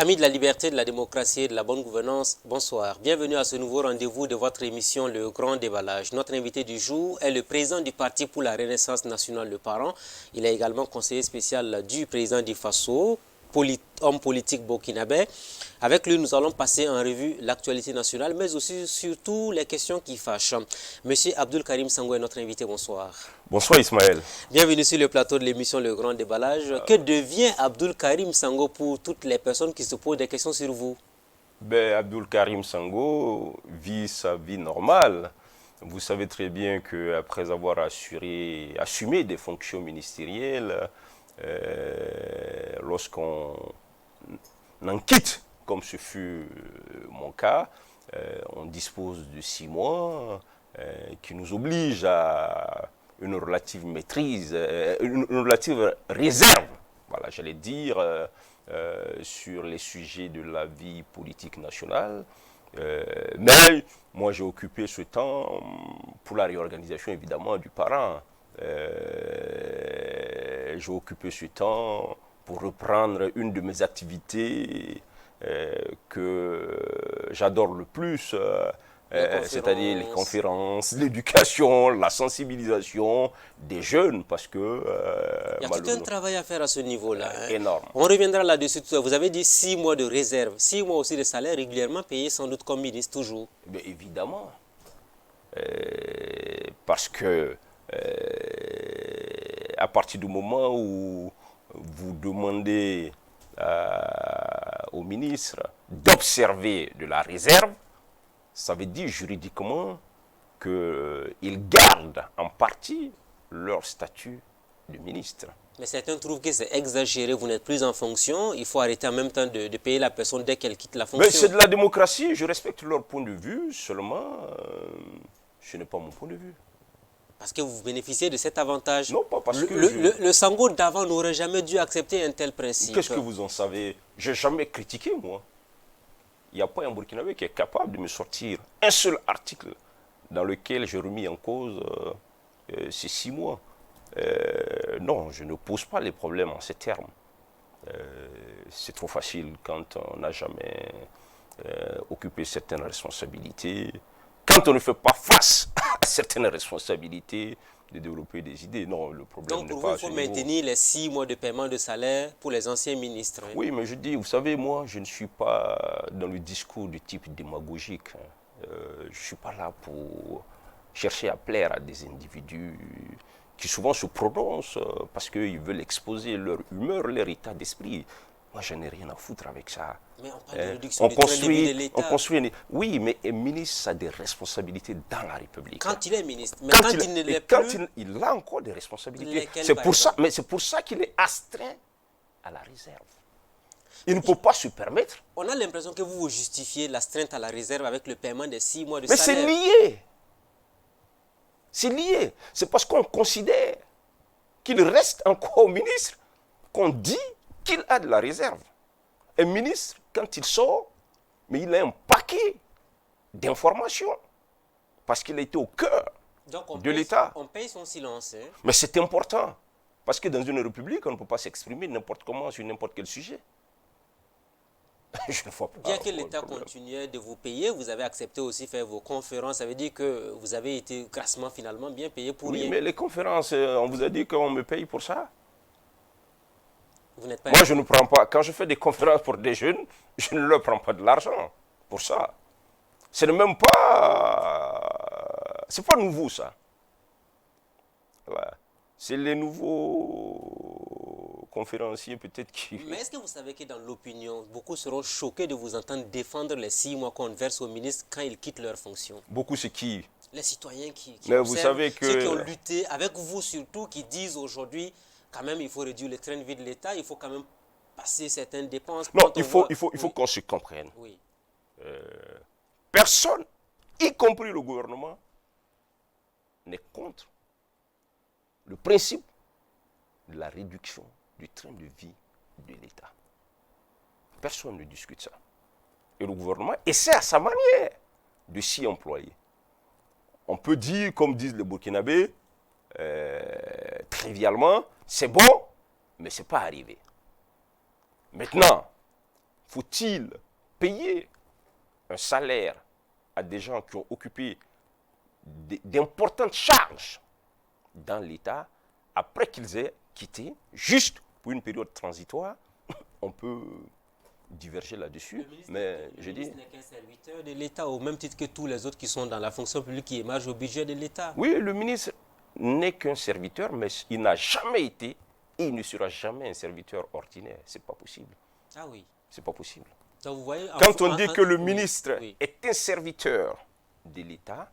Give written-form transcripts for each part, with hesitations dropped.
Amis de la liberté, de la démocratie et de la bonne gouvernance, bonsoir. Bienvenue à ce nouveau rendez-vous de votre émission Le Grand Déballage. Notre invité du jour est le président du Parti pour la Renaissance nationale, Le Parent. Il est également conseiller spécial du président du FASO, homme politique burkinabé. Avec lui, nous allons passer en revue l'actualité nationale, mais aussi surtout les questions qui fâchent. Monsieur Abdul Karim Sango est notre invité. Bonsoir. Bonsoir Ismaël. Bienvenue sur le plateau de l'émission Le Grand Déballage. Que devient Abdul Karim Sango pour toutes les personnes qui se posent des questions sur vous? Abdul Karim Sango vit sa vie normale. Vous savez très bien qu'après avoir assumé des fonctions ministérielles, lorsqu'on en quitte, comme ce fut mon cas, on dispose de 6 mois qui nous oblige à une relative maîtrise, une relative réserve, voilà, j'allais dire, sur les sujets de la vie politique nationale. Mais moi, j'ai occupé ce temps pour la réorganisation, évidemment, du parent. J'ai occupé ce temps pour reprendre une de mes activités que j'adore le plus, c'est-à-dire les conférences, l'éducation, la sensibilisation des jeunes, parce que... il y a tout un travail à faire à ce niveau-là. Énorme. On reviendra là-dessus. Vous avez dit 6 mois de réserve, 6 mois aussi de salaire régulièrement payé sans doute comme ministre toujours. Mais évidemment. Parce que à partir du moment où vous demandez au ministre d'observer de la réserve, ça veut dire juridiquement qu'ils gardent en partie leur statut de ministre. Mais certains trouvent que c'est exagéré, vous n'êtes plus en fonction, il faut arrêter en même temps de payer la personne dès qu'elle quitte la fonction. Mais c'est de la démocratie, je respecte leur point de vue, seulement ce n'est pas mon point de vue. Parce que vous bénéficiez de cet avantage. Non, pas parce que... Le Sango d'avant n'aurait jamais dû accepter un tel principe. Qu'est-ce que vous en savez? Je n'ai jamais critiqué, moi. Il n'y a pas un Burkinabé qui est capable de me sortir un seul article dans lequel j'ai remis en cause ces 6 mois. Non, je ne pose pas les problèmes en ces termes. C'est trop facile quand on n'a jamais occupé certaines responsabilités. Quand on ne fait pas face à certaines responsabilités, de développer des idées. Non, le problème n'est pas à ce niveau. Donc pour vous, il faut maintenir les 6 mois de paiement de salaire pour les anciens ministres. Hein. Oui, mais je dis, vous savez, moi, je ne suis pas dans le discours de type démagogique. Je ne suis pas là pour chercher à plaire à des individus qui souvent se prononcent parce qu'ils veulent exposer leur humeur, leur état d'esprit. Moi, je n'ai rien à foutre avec ça. Mais on parle de réduction du train de vie de l'État. Oui, mais un ministre a des responsabilités dans la République. Quand il est ministre, mais quand il ne l'est plus... il a encore des responsabilités. C'est pour ça qu'il est astreint à la réserve. Il ne peut pas se permettre. On a l'impression que vous justifiez l'astreinte à la réserve avec le paiement des 6 mois de salaire. salaire. Mais c'est lié. C'est lié. C'est parce qu'on considère qu'il reste encore ministre qu'on dit qu'il a de la réserve. Un ministre, quand il sort, mais il a un paquet d'informations parce qu'il a été au cœur de l'État. On paye son silence. Hein? Mais c'est important parce que dans une république, on ne peut pas s'exprimer n'importe comment sur n'importe quel sujet. Je ne vois pas. Bien que l'État continuait de vous payer, vous avez accepté aussi faire vos conférences. Ça veut dire que vous avez été grassement finalement bien payé pour rien. Oui, mais les conférences, on vous a dit qu'on me paye pour ça. Pas Moi, je ne prends pas. Quand je fais des conférences pour des jeunes, je ne leur prends pas de l'argent pour ça. Ce n'est même pas. C'est pas nouveau, ça. Voilà. C'est les nouveaux conférenciers, peut-être qui. Mais est-ce que vous savez que dans l'opinion, beaucoup seront choqués de vous entendre défendre les 6 mois qu'on verse aux ministres quand ils quittent leur fonction? Beaucoup, c'est qui? Les citoyens qui mais vous savez que... ceux qui ont lutté, avec vous surtout, qui disent aujourd'hui. Quand même, il faut réduire le train de vie de l'État, il faut quand même passer certaines dépenses. Non, il faut qu'on se comprenne. Oui. Personne, y compris le gouvernement, n'est contre le principe de la réduction du train de vie de l'État. Personne ne discute ça. Et le gouvernement essaie à sa manière de s'y employer. On peut dire, comme disent les Burkinabés, trivialement, c'est bon, mais ce n'est pas arrivé. Maintenant, faut-il payer un salaire à des gens qui ont occupé d'importantes charges dans l'État après qu'ils aient quitté, juste pour une période transitoire? On peut diverger là-dessus, mais je dis... Le ministre n'est qu'un serviteur de l'État, au même titre que tous les autres qui sont dans la fonction publique qui émargent au budget de l'État. Oui, le ministre n'est qu'un serviteur, mais il n'a jamais été et il ne sera jamais un serviteur ordinaire. C'est pas possible. Ah oui. C'est pas possible. Donc vous voyez, Quand on dit que le ministre oui. est un serviteur de l'État,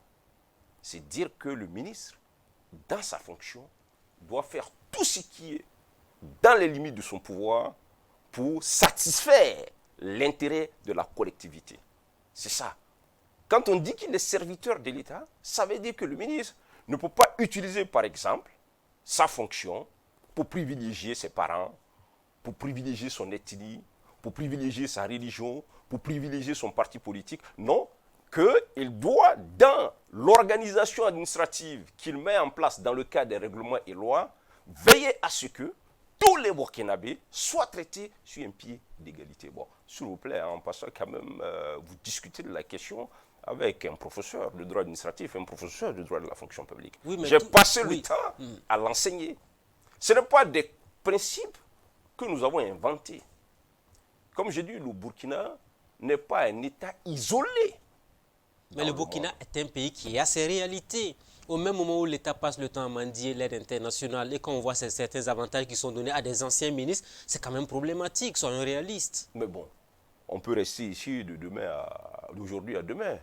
c'est dire que le ministre, dans sa fonction, doit faire tout ce qui est dans les limites de son pouvoir pour satisfaire l'intérêt de la collectivité. C'est ça. Quand on dit qu'il est serviteur de l'État, ça veut dire que le ministre ne peut pas utiliser, par exemple, sa fonction pour privilégier ses parents, pour privilégier son ethnie, pour privilégier sa religion, pour privilégier son parti politique. Non, qu'il doit, dans l'organisation administrative qu'il met en place dans le cadre des règlements et lois, veiller à ce que tous les Burkinabés soient traités sur un pied d'égalité. Bon, s'il vous plaît, en passant quand même, vous discutez de la question avec un professeur de droit administratif, un professeur de droit de la fonction publique. Oui, j'ai passé le temps à l'enseigner. Ce ne sont pas des principes que nous avons inventés. Comme j'ai dit, le Burkina n'est pas un État isolé. Mais le Burkina est un pays qui a ses réalités. Au même moment où l'État passe le temps à mendier l'aide internationale et qu'on voit certains avantages qui sont donnés à des anciens ministres, c'est quand même problématique, soyons réalistes. Mais bon, on peut rester ici d'aujourd'hui à demain.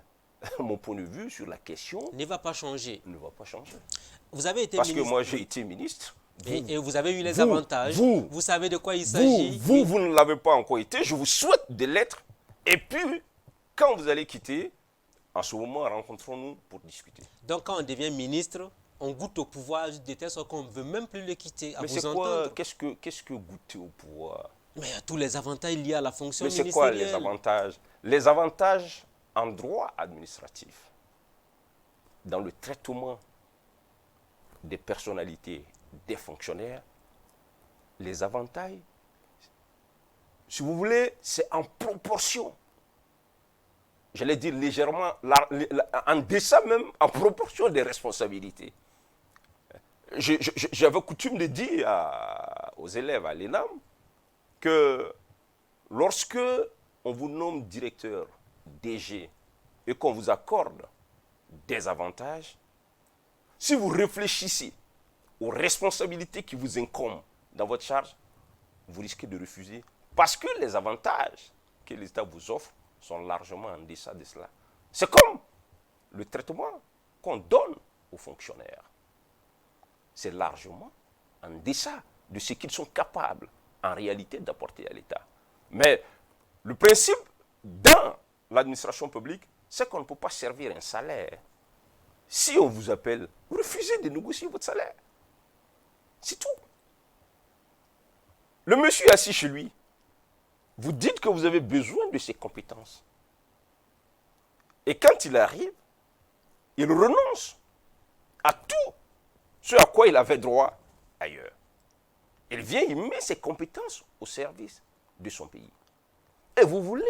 Mon point de vue sur la question ne va pas changer. Ne va pas changer. Vous avez été Parce ministre. Que moi j'ai été ministre. Et vous avez eu les avantages. Vous savez de quoi il s'agit. Vous ne l'avez pas encore été. Je vous souhaite de l'être. Et puis, quand vous allez quitter, en ce moment, rencontrons-nous pour discuter. Donc, quand on devient ministre, on goûte au pouvoir de telle sorte qu'on ne veut même plus le quitter. Mais c'est quoi? Qu'est-ce que goûter au pouvoir? Mais il y a tous les avantages liés à la fonction ministérielle. Mais c'est quoi les avantages? Les avantages en droit administratif, dans le traitement des personnalités, des fonctionnaires, les avantages, si vous voulez, c'est en proportion. J'allais dire légèrement, en deçà même, en proportion des responsabilités. J'avais coutume de dire aux élèves à l'ENAM que lorsque on vous nomme directeur, DG, et qu'on vous accorde des avantages, si vous réfléchissez aux responsabilités qui vous incombent dans votre charge, vous risquez de refuser. Parce que les avantages que l'État vous offre sont largement en deçà de cela. C'est comme le traitement qu'on donne aux fonctionnaires. C'est largement en deçà de ce qu'ils sont capables, en réalité, d'apporter à l'État. Mais le principe dans l'administration publique, c'est qu'on ne peut pas servir un salaire. Si on vous appelle, vous refusez de négocier votre salaire. C'est tout. Le monsieur est assis chez lui. Vous dites que vous avez besoin de ses compétences. Et quand il arrive, il renonce à tout ce à quoi il avait droit ailleurs. Il vient, il met ses compétences au service de son pays. Et vous voulez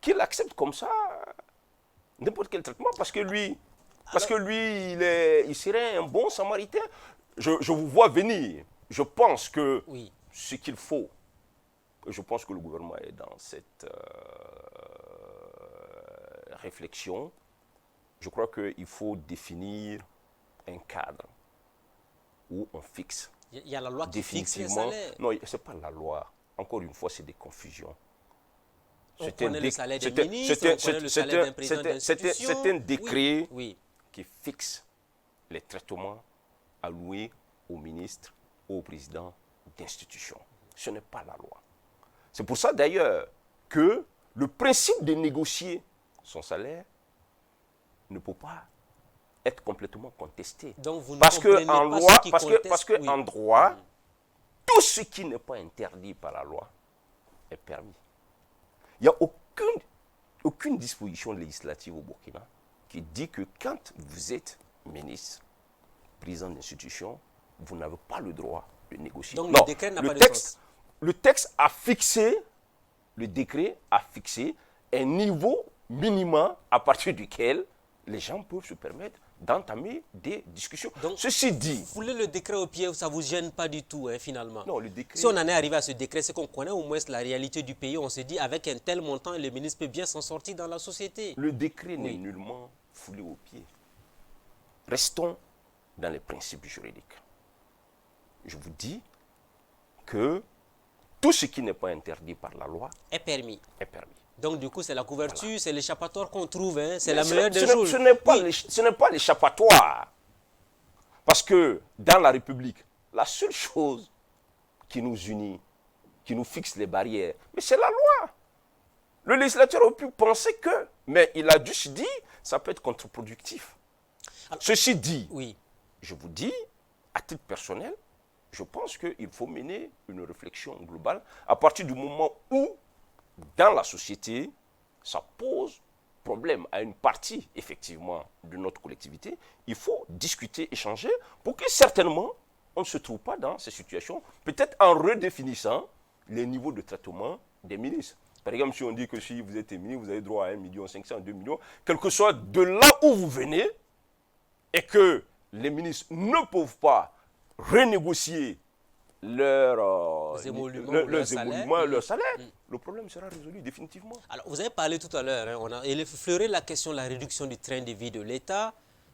qu'il accepte comme ça n'importe quel traitement parce que lui, il serait un bon samaritain. Je vous vois venir. Je pense que ce qu'il faut, je pense que le gouvernement est dans cette réflexion. Je crois qu'il faut définir un cadre où on fixe. Il y a la loi qui fixe les salaires. Non, ce n'est pas la loi. Encore une fois, c'est des confusions. On connaît le salaire des ministres, on connaît le salaire d'un président d'institution. C'est un décret qui fixe les traitements alloués aux ministres, aux présidents d'institutions. Ce n'est pas la loi. C'est pour ça d'ailleurs que le principe de négocier son salaire ne peut pas être complètement contesté. Donc vous ne parce qu'en loi, parce que en droit, tout ce qui n'est pas interdit par la loi est permis. Il n'y a aucune disposition législative au Burkina qui dit que quand vous êtes ministre, président d'institution, vous n'avez pas le droit de négocier. Donc le décret n'a pas de sens. Le texte a fixé le décret a fixé un niveau minimum à partir duquel les gens peuvent se permettre d'entamer des discussions. Donc, ceci dit... Fouler le décret au pied, ça ne vous gêne pas du tout, hein, finalement. Non, le décret... Si on en est arrivé à ce décret, c'est qu'on connaît au moins la réalité du pays. On se dit, avec un tel montant, le ministre peut bien s'en sortir dans la société. Le décret n'est nullement foulé au pied. Restons dans les principes juridiques. Je vous dis que tout ce qui n'est pas interdit par la loi est permis. Est permis. Donc, du coup, c'est la couverture, voilà. C'est l'échappatoire qu'on trouve. Hein. C'est mais la meilleure des choses. Ce n'est pas l'échappatoire. Parce que dans la République, la seule chose qui nous unit, qui nous fixe les barrières, mais c'est la loi. Le législateur aurait pu penser que, mais il a juste dit, ça peut être contre-productif. Ceci dit, je vous dis, à titre personnel, je pense qu'il faut mener une réflexion globale à partir du moment où, dans la société, ça pose problème à une partie, effectivement, de notre collectivité. Il faut discuter, échanger, pour que, certainement, on ne se trouve pas dans ces situations, peut-être en redéfinissant les niveaux de traitement des ministres. Par exemple, si on dit que si vous êtes ministre, vous avez droit à 1 500 000, 2 millions, quel que soit de là où vous venez, et que les ministres ne peuvent pas renégocier leurs émoluments, leur salaire, le problème sera résolu définitivement. Alors, vous avez parlé tout à l'heure, hein, on a effleuré la question de la réduction du train de vie de l'État.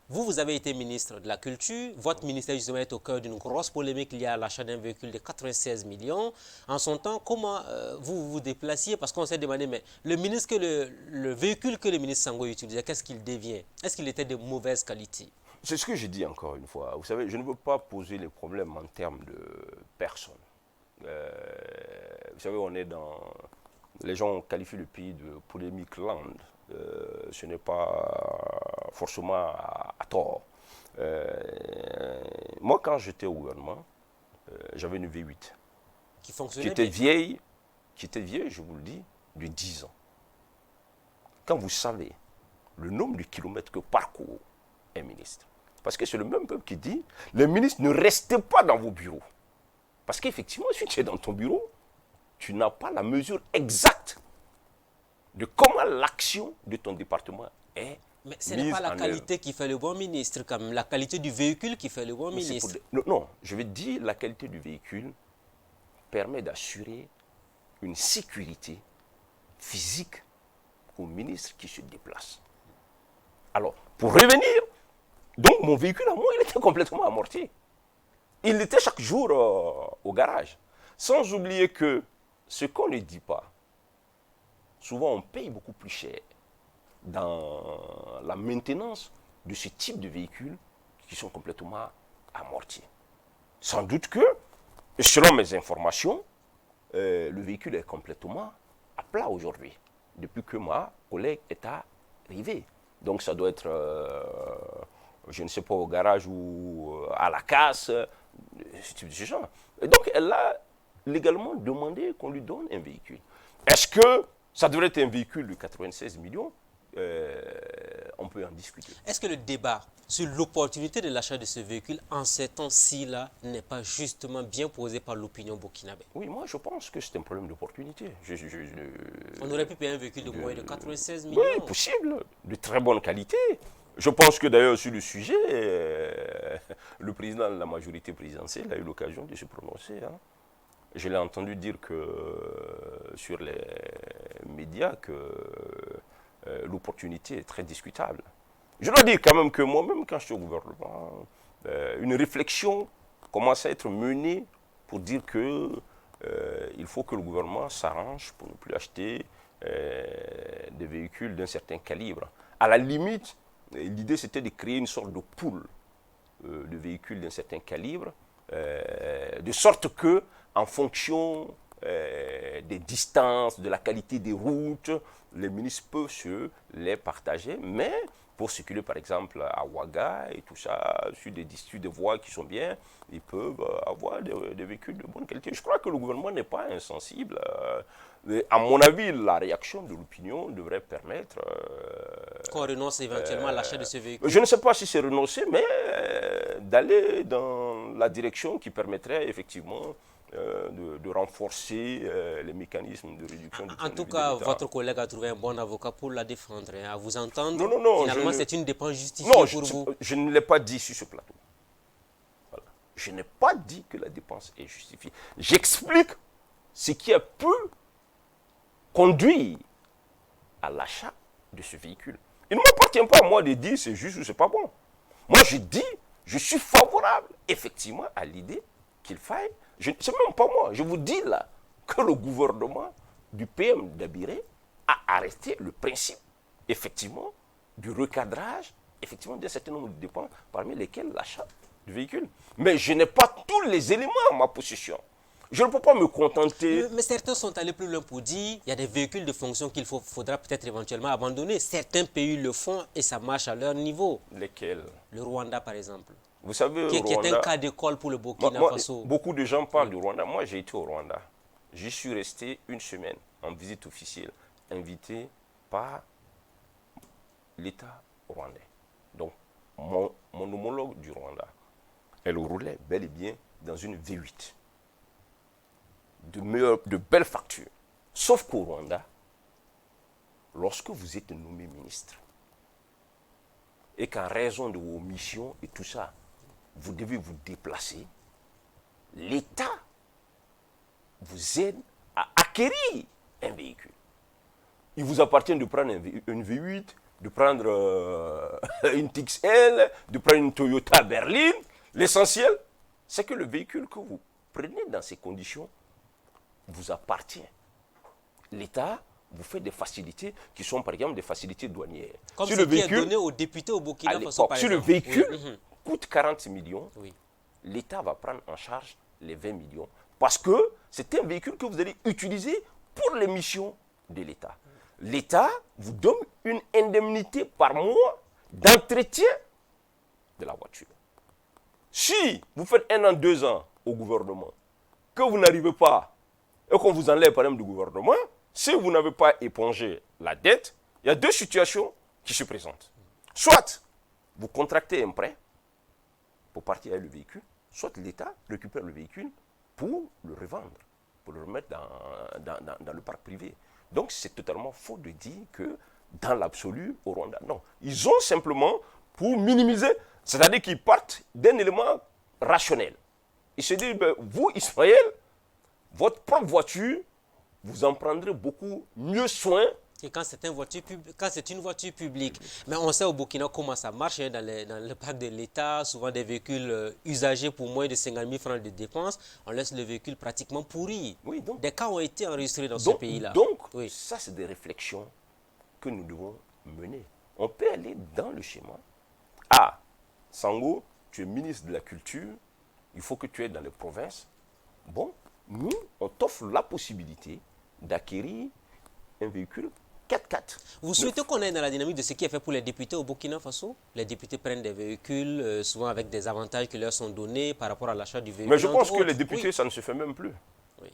Vous avez été ministre de la Culture. Votre ministère, justement, est au cœur d'une grosse polémique liée à l'achat d'un véhicule de 96 millions. En son temps, comment vous vous déplaciez? Parce qu'on s'est demandé, mais le véhicule que le ministre Sango utilisait, qu'est-ce qu'il devient? Est-ce qu'il était de mauvaise qualité? C'est ce que j'ai dit encore une fois. Vous savez, je ne veux pas poser les problèmes en termes de personnes. Vous savez, on est dans... Les gens qualifient le pays de polémique land. Ce n'est pas forcément à tort. Moi, quand j'étais au gouvernement, j'avais une V8. Qui fonctionnait qui était vieille, je vous le dis, de 10 ans. Quand vous savez le nombre de kilomètres que parcourt un ministre, parce que c'est le même peuple qui dit, les ministres ne restez pas dans vos bureaux. Parce qu'effectivement, si tu es dans ton bureau, tu n'as pas la mesure exacte de comment l'action de ton département est. Mais ce n'est pas la qualité qui fait le bon ministre, comme la qualité du véhicule qui fait le bon ministre. Non, je veux dire, la qualité du véhicule permet d'assurer une sécurité physique au ministre qui se déplace. Alors, pour revenir, donc mon véhicule à moi, il était complètement amorti. Il était chaque jour au garage. Sans oublier que ce qu'on ne dit pas, souvent on paye beaucoup plus cher dans la maintenance de ce type de véhicules qui sont complètement amortis. Sans doute que, selon mes informations, le véhicule est complètement à plat aujourd'hui, depuis que ma collègue est arrivée. Donc ça doit être, je ne sais pas, au garage ou à la casse, ce type de genre. Et donc elle a légalement demandé qu'on lui donne un véhicule. Est-ce que ça devrait être un véhicule de 96 millions? On peut en discuter. Est-ce que le débat sur l'opportunité de l'achat de ce véhicule en ces temps-ci-là n'est pas justement bien posé par l'opinion burkinabé? Oui, moi je pense que c'est un problème d'opportunité. On aurait pu payer un véhicule de moins de 96 millions. Oui, possible, de très bonne qualité. Je pense que d'ailleurs sur le sujet, le président de la majorité présidentielle a eu l'occasion de se prononcer. Hein. Je l'ai entendu dire que sur les médias que l'opportunité est très discutable. Je dois dire quand même que moi-même, quand je suis au gouvernement, une réflexion commence à être menée pour dire que il faut que le gouvernement s'arrange pour ne plus acheter des véhicules d'un certain calibre. À la limite, l'idée c'était de créer une sorte de pool de véhicules d'un certain calibre, de sorte que, en fonction des distances, de la qualité des routes, les ministres peuvent se les partager, mais pour circuler par exemple à Ouaga et tout ça, sur des voies qui sont bien, ils peuvent avoir des véhicules de bonne qualité. Je crois que le gouvernement n'est pas insensible. À mon avis, la réaction de l'opinion devrait permettre... qu'on renonce éventuellement à l'achat de ce véhicule. Je ne sais pas si c'est renoncer, mais d'aller dans la direction qui permettrait effectivement de renforcer les mécanismes de réduction du En train de tout vie de cas, l'État. votre collègue a trouvé un bon avocat pour la défendre. Hein. À vous entendre, Non, non, non. finalement, je c'est une dépense justifiée non, pour vous. je ne l'ai pas dit sur ce plateau. Voilà. Je n'ai pas dit que la dépense est justifiée. J'explique ce qui a pu conduire à l'achat de ce véhicule. Il ne m'appartient pas à moi de dire c'est juste ou c'est pas bon. Moi, je dis, je suis favorable, effectivement, à l'idée qu'il faille. C'est même pas moi. Je vous dis là que le gouvernement du PM Dabiré a arrêté le principe, effectivement, du recadrage, effectivement, d'un certain nombre de dépenses, parmi lesquelles l'achat du véhicule. Mais je n'ai pas tous les éléments à ma possession. Je ne peux pas me contenter. Mais certains sont allés plus loin pour dire qu'il y a des véhicules de fonction qu'il faudra peut-être éventuellement abandonner. Certains pays le font et ça marche à leur niveau. Lesquels? Le Rwanda, par exemple. Vous savez, Qui est un Rwanda, cas d'école pour le Burkina Faso. beaucoup de gens parlent du Rwanda. Moi, j'ai été au Rwanda. J'y suis resté une semaine en visite officielle, invité par l'État rwandais. Donc, mon homologue du Rwanda, elle roulait bel et bien dans une V8. De belles factures. Sauf qu'au Rwanda, lorsque vous êtes nommé ministre, et qu'en raison de vos missions et tout ça, vous devez vous déplacer, l'État vous aide à acquérir un véhicule. Il vous appartient de prendre une V8, de prendre une TXL, de prendre une Toyota Berline. L'essentiel, c'est que le véhicule que vous prenez dans ces conditions vous appartient. L'État vous fait des facilités qui sont par exemple des facilités douanières. Comme ce qui est donné aux députés au Burkina Faso, par si exemple. le véhicule Oui. coûte 40 millions, Oui. l'État va prendre en charge les 20 millions. Parce que c'est un véhicule que vous allez utiliser pour les missions de l'État. L'État vous donne une indemnité par mois d'entretien de la voiture. Si vous faites 1 an, 2 ans au gouvernement, que vous n'arrivez pas et qu'on vous enlève par exemple du gouvernement, si vous n'avez pas épongé la dette, il y a 2 situations qui se présentent. Soit vous contractez un prêt pour partir avec le véhicule, soit l'État récupère le véhicule pour le revendre, pour le remettre dans le parc privé. Donc c'est totalement faux de dire que dans l'absolu au Rwanda. Non, ils ont simplement pour minimiser, c'est-à-dire qu'ils partent d'un élément rationnel. Ils se disent, ben, vous Israël, votre propre voiture, vous en prendrez beaucoup mieux soin. Et quand c'est une voiture publique. Mais on sait au Burkina comment ça marche hein, dans le parc de l'État, souvent des véhicules usagés pour moins de 50 000 francs de dépenses, on laisse le véhicule pratiquement pourri. Oui, donc, des cas ont été enregistrés dans ce pays-là. Donc, oui. Ça c'est des réflexions que nous devons mener. On peut aller dans le schéma. Ah, Sango, tu es ministre de la Culture, il faut que tu aies dans les provinces. Bon, nous, on t'offre la possibilité d'acquérir un véhicule 4x4. Vous souhaitez qu'on aille dans la dynamique de ce qui est fait pour les députés au Burkina Faso? Les députés prennent des véhicules, souvent avec des avantages qui leur sont donnés par rapport à l'achat du véhicule. Mais je pense que les députés, ça ne se fait même plus. Oui.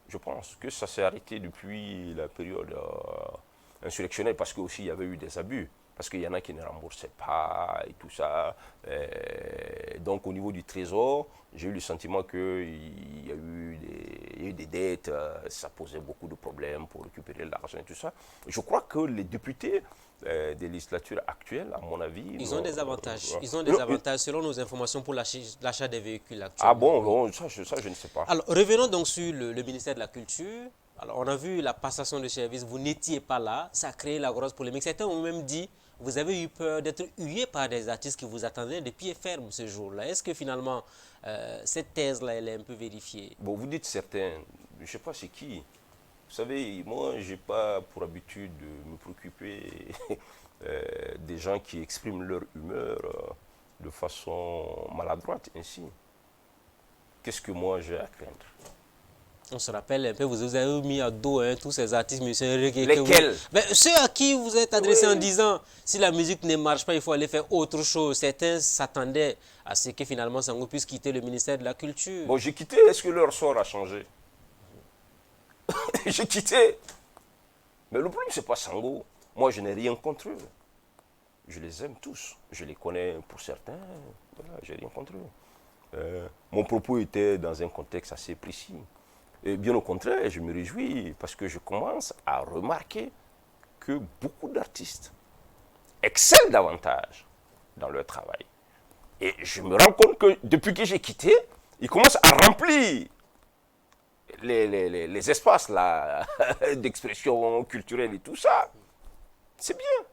Je pense que ça s'est arrêté depuis la période insurrectionnelle parce qu'il y avait eu des abus. Parce qu'il y en a qui ne remboursaient pas et tout ça. Donc au niveau du trésor, j'ai eu le sentiment qu'il y a eu des dettes, ça posait beaucoup de problèmes pour récupérer l'argent et tout ça. Je crois que les députés des législatures actuelles, à mon avis... Ils ont des avantages. Ils ont des avantages selon nos informations pour l'achat des véhicules actuels. Ah bon, ça je ne sais pas. Alors revenons donc sur le ministère de la Culture. Alors on a vu la passation de service, vous n'étiez pas là, ça a créé la grosse polémique. Certains ont même dit vous avez eu peur d'être hué par des artistes qui vous attendaient de pied ferme ce jour-là. Est-ce que finalement, cette thèse-là, elle est un peu vérifiée? Bon, vous dites certains, je ne sais pas c'est qui. Vous savez, moi, je n'ai pas pour habitude de me préoccuper des gens qui expriment leur humeur de façon maladroite ainsi. Qu'est-ce que moi j'ai à craindre? On se rappelle un peu, vous avez mis à dos hein, tous ces artistes musiciens reggae. Lesquels? Ceux à qui vous êtes adressé en disant si la musique ne marche pas, il faut aller faire autre chose. Certains s'attendaient à ce que finalement Sango puisse quitter le ministère de la Culture. Bon, j'ai quitté. Est-ce que leur sort a changé? J'ai quitté. Mais le problème, ce n'est pas Sango. Moi, je n'ai rien contre eux. Je les aime tous. Je les connais pour certains. Voilà, j'ai rien contre eux. Mon propos était dans un contexte assez précis. Et bien au contraire, je me réjouis parce que je commence à remarquer que beaucoup d'artistes excellent davantage dans leur travail. Et je me rends compte que depuis que j'ai quitté, ils commencent à remplir les espaces là d'expression culturelle et tout ça. C'est bien.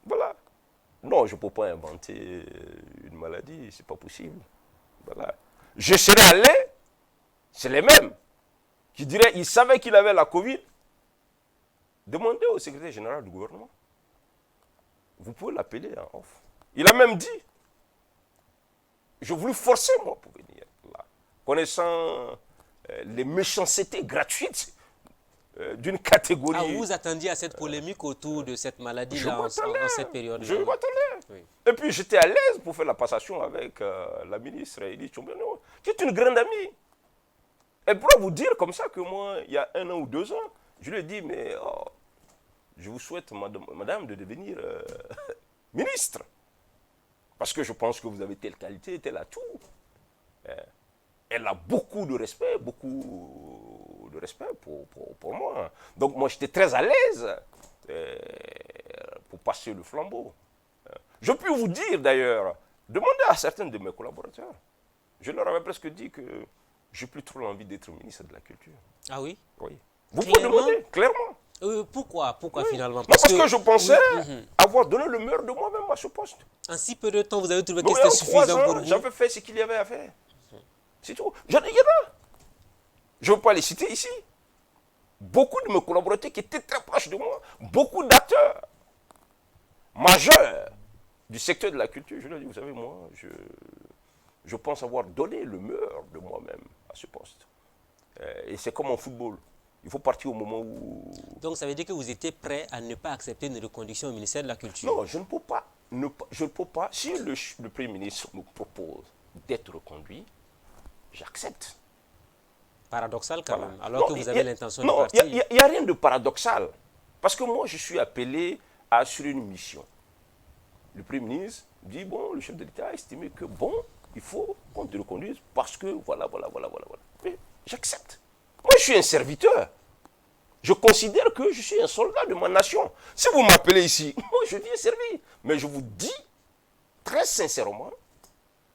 Voilà. Non, je ne peux pas inventer une maladie, c'est pas possible. Voilà. Je serais allé, c'est les mêmes qui diraient, ils savaient qu'il avait la Covid. Demandez au secrétaire général du gouvernement. Vous pouvez l'appeler en off. Il a même dit, je voulais forcer moi pour venir là. Connaissant les méchancetés gratuites d'une catégorie. Ah, vous vous attendiez à cette polémique autour de cette maladie-là en cette période-là? Je m'attendais. Oui. Et puis j'étais à l'aise pour faire la passation avec la ministre Edith Tchombeno, qui est une grande amie. Elle pourra vous dire comme ça que moi, il y a 1 an ou 2 ans, je lui ai dit, mais je vous souhaite, madame, de devenir ministre. Parce que je pense que vous avez telle qualité, tel atout. Elle a beaucoup de respect pour moi. Donc moi, j'étais très à l'aise pour passer le flambeau. Je peux vous dire d'ailleurs, demandez à certains de mes collaborateurs. Je leur avais presque dit que je n'ai plus trop envie d'être ministre de la Culture. Ah oui? Oui. Vous pouvez demander, clairement. Pourquoi Oui. finalement? Parce que je pensais avoir donné le meilleur de moi-même à ce poste. En si peu de temps, vous avez trouvé que Donc, c'était en 3 suffisant pour ans, vous? j'avais fait ce qu'il y avait à faire. C'est tout. Il y en a. Je ne veux pas les citer ici. Beaucoup de mes collaborateurs qui étaient très proches de moi, beaucoup d'acteurs majeurs du secteur de la culture, je leur dis, vous savez, moi, je pense avoir donné le meilleur de moi-même à ce poste. Et c'est comme en football. Il faut partir au moment où... Donc ça veut dire que vous étiez prêt à ne pas accepter une reconduction au ministère de la Culture? Non, je ne peux pas. Je ne peux pas. Si le Premier ministre me propose d'être reconduit, j'accepte. Paradoxal quand Voilà. même, alors que vous avez l'intention de Non, partir. il n'y a rien de paradoxal. Parce que moi, je suis appelé à assurer une mission. Le Premier ministre dit, bon, le chef de l'État a estimé que, bon, il faut qu'on te reconduise parce que, voilà. Mais j'accepte. Moi, je suis un serviteur. Je considère que je suis un soldat de ma nation. Si vous m'appelez ici, moi, je viens servir. Mais je vous dis, très sincèrement,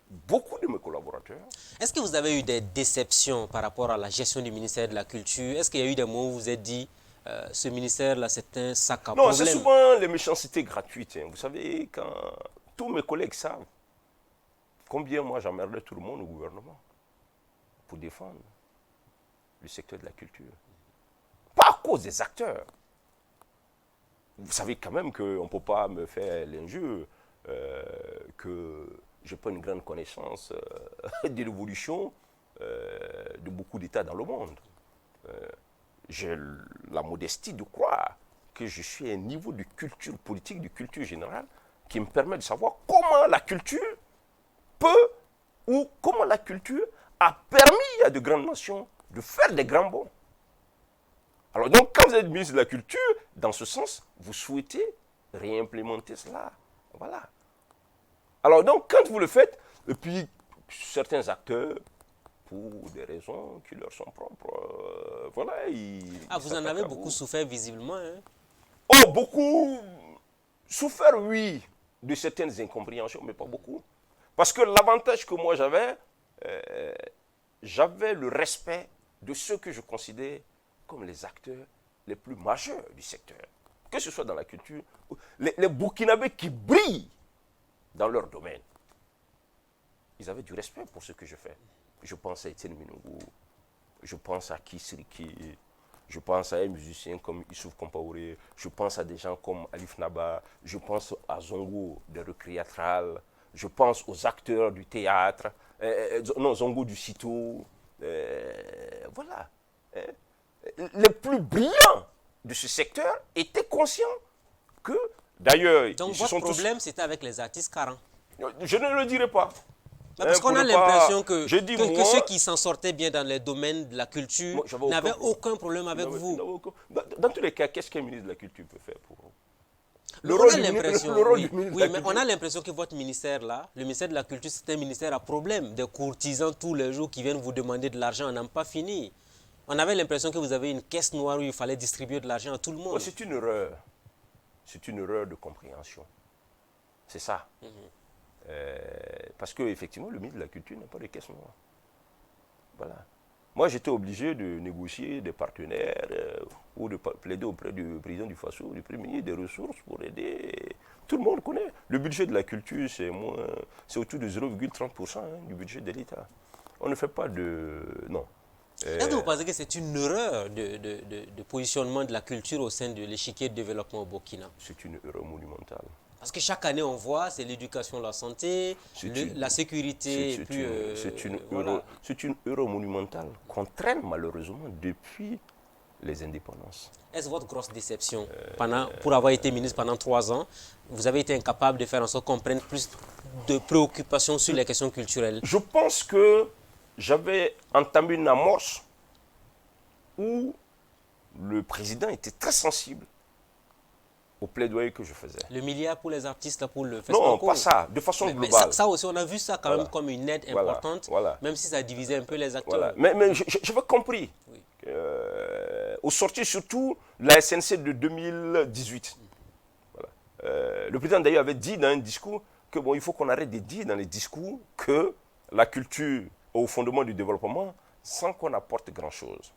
beaucoup de mes collaborateurs... Est-ce que vous avez eu des déceptions par rapport à la gestion du ministère de la Culture? Est-ce qu'il y a eu des moments où vous vous êtes dit, ce ministère-là, c'est un sac à problème? Non, c'est souvent les méchancetés gratuites. Vous savez, quand tous mes collègues savent combien moi j'emmerdais tout le monde au gouvernement pour défendre le secteur de la culture. Pas à cause des acteurs. Vous savez quand même qu'on ne peut pas me faire l'injure que je n'ai pas une grande connaissance de l'évolution de beaucoup d'États dans le monde. J'ai la modestie de croire que je suis à un niveau de culture politique, de culture générale, qui me permet de savoir comment la culture peut, ou comment la culture a permis à de grandes nations de faire des grands bonds. Alors donc, quand vous êtes ministre de la Culture, dans ce sens, vous souhaitez réimplémenter cela. Voilà. Alors donc, quand vous le faites, et puis certains acteurs, pour des raisons qui leur sont propres, voilà, vous en avez beaucoup souffert visiblement, hein? Oh, beaucoup souffert, oui, de certaines incompréhensions, mais pas beaucoup. Parce que l'avantage que moi j'avais, j'avais le respect de ceux que je considère comme les acteurs les plus majeurs du secteur. Que ce soit dans la culture, les Burkinabés qui brillent dans leur domaine. Ils avaient du respect pour ce que je fais. Je pense à Etienne Minungu, je pense à Kisriki, je pense à un musicien comme Issouf Compaoré, je pense à des gens comme Alif Naba, je pense à Zongo de Recréatral, je pense aux acteurs du théâtre, Zongo du Cito, voilà. Les plus brillants de ce secteur étaient conscients que, d'ailleurs... Donc votre problème, c'était avec les artistes carents? Je ne le dirai pas. Parce qu'on a l'impression que ceux qui s'en sortaient bien dans les domaines de la culture n'avaient aucun problème avec vous. Dans tous les cas, qu'est-ce qu'un ministre de la Culture peut faire pour vous? le On rôle a du l'impression, le rôle oui, du ministre de oui, la mais on Culture. a l'impression que votre ministère là, le ministère de la Culture, c'est un ministère à problème. Des courtisans tous les jours qui viennent vous demander de l'argent, on n'a pas fini. On avait l'impression que vous avez une caisse noire où il fallait distribuer de l'argent à tout le Oh, monde. c'est une erreur. C'est une erreur de compréhension. C'est ça. Parce qu'effectivement, le ministre de la Culture n'a pas de caisse noire. Voilà. Moi, j'étais obligé de négocier des partenaires ou de plaider auprès du président du FASO, du Premier ministre, des ressources pour aider. Tout le monde connaît. Le budget de la culture, c'est autour de 0,30% du budget de l'État. On ne fait pas de... Non. Est-ce que vous pensez que c'est une erreur de positionnement de la culture au sein de l'échiquier de développement au Burkina? C'est une erreur monumentale. Parce que chaque année, on voit, c'est l'éducation, la santé, la sécurité. C'est une erreur monumentale qu'on traîne malheureusement depuis les indépendances. Est-ce votre grosse déception pour avoir été ministre pendant 3 ans, vous avez été incapable de faire en sorte qu'on prenne plus de préoccupations sur les questions culturelles? Je pense que j'avais entamé une amorce où le président était très sensible au plaidoyer que je faisais. Le milliard pour les artistes, là, pour le festival? Non, pas ça, de façon globale. Ça aussi, on a vu ça quand même comme une aide importante, même si ça divisait un peu les acteurs. Mais j'avais compris, au sortir surtout de la SNC de 2018. Le président d'ailleurs avait dit dans un discours que il faut qu'on arrête de dire dans les discours que la culture est au fondement du développement sans qu'on apporte grand-chose.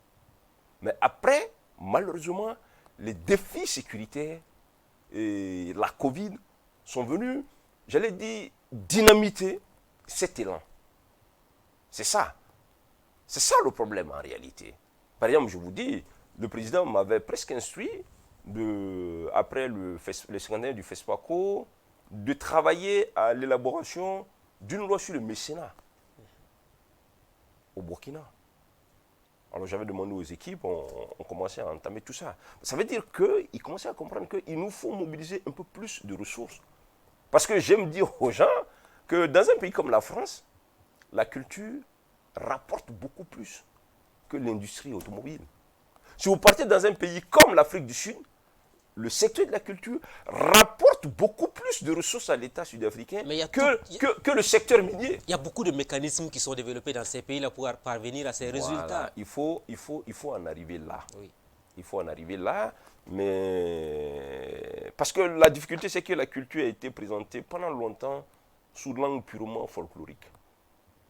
Mais après, malheureusement, les défis sécuritaires et la Covid sont venus, j'allais dire, dynamiter cet élan. C'est ça. C'est ça le problème en réalité. Par exemple, je vous dis, le président m'avait presque instruit, après le scandale du FESPACO, de travailler à l'élaboration d'une loi sur le mécénat au Burkina. Alors j'avais demandé aux équipes, on commençait à entamer tout ça. Ça veut dire qu'ils commençaient à comprendre qu'il nous faut mobiliser un peu plus de ressources. Parce que j'aime dire aux gens que dans un pays comme la France, la culture rapporte beaucoup plus que l'industrie automobile. Si vous partez dans un pays comme l'Afrique du Sud, le secteur de la culture rapporte beaucoup plus de ressources à l'État sud-africain que le secteur minier. Il y a beaucoup de mécanismes qui sont développés dans ces pays-là pour parvenir à ces résultats. Il faut en arriver là. Oui. Il faut en arriver là, mais parce que la difficulté, c'est que la culture a été présentée pendant longtemps sous langue purement folklorique.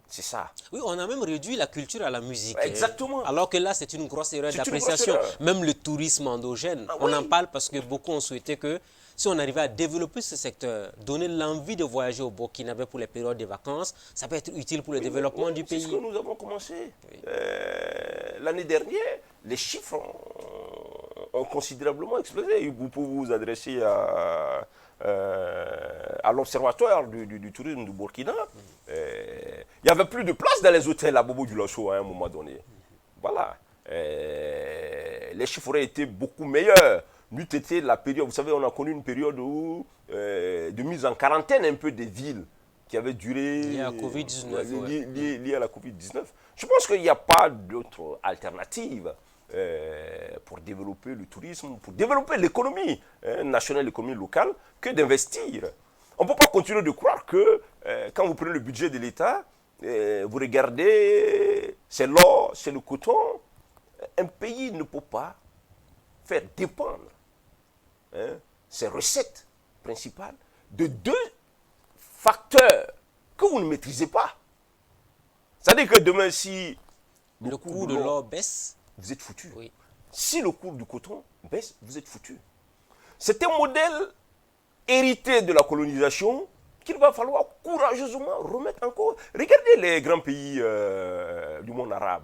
C'est ça. Oui, on a même réduit la culture à la musique. Exactement. Alors que là, c'est une grosse erreur d'appréciation. Même le tourisme endogène, on en parle parce que beaucoup ont souhaité que si on arrivait à développer ce secteur, donner l'envie de voyager au Burkinabé pour les périodes de vacances, ça peut être utile pour le développement du pays. C'est ce que nous avons commencé. L'année dernière, les chiffres ont considérablement explosé. Vous pouvez vous adresser à l'observatoire du tourisme du Burkina. Il n'y avait plus de place dans les hôtels à Bobo Dioulasso à un moment donné. Voilà. Les chiffres auraient été beaucoup meilleurs. N'eût été la période, vous savez, on a connu une période de mise en quarantaine un peu des villes qui avait duré... Lié à la Covid-19. Lié à la Covid-19. Je pense qu'il n'y a pas d'autre alternative pour développer le tourisme, pour développer l'économie nationale, l'économie locale, que d'investir. On ne peut pas continuer de croire que quand vous prenez le budget de l'État, vous regardez, c'est l'or, c'est le coton. Un pays ne peut pas faire dépendre ses recettes principales de 2 facteurs que vous ne maîtrisez pas. C'est-à-dire que demain, si le cours de l'or baisse, vous êtes foutu. Oui. Si le cours du coton baisse, vous êtes foutu. C'est un modèle hérité de la colonisation qu'il va falloir courageusement remettre en cause. Regardez les grands pays du monde arabe,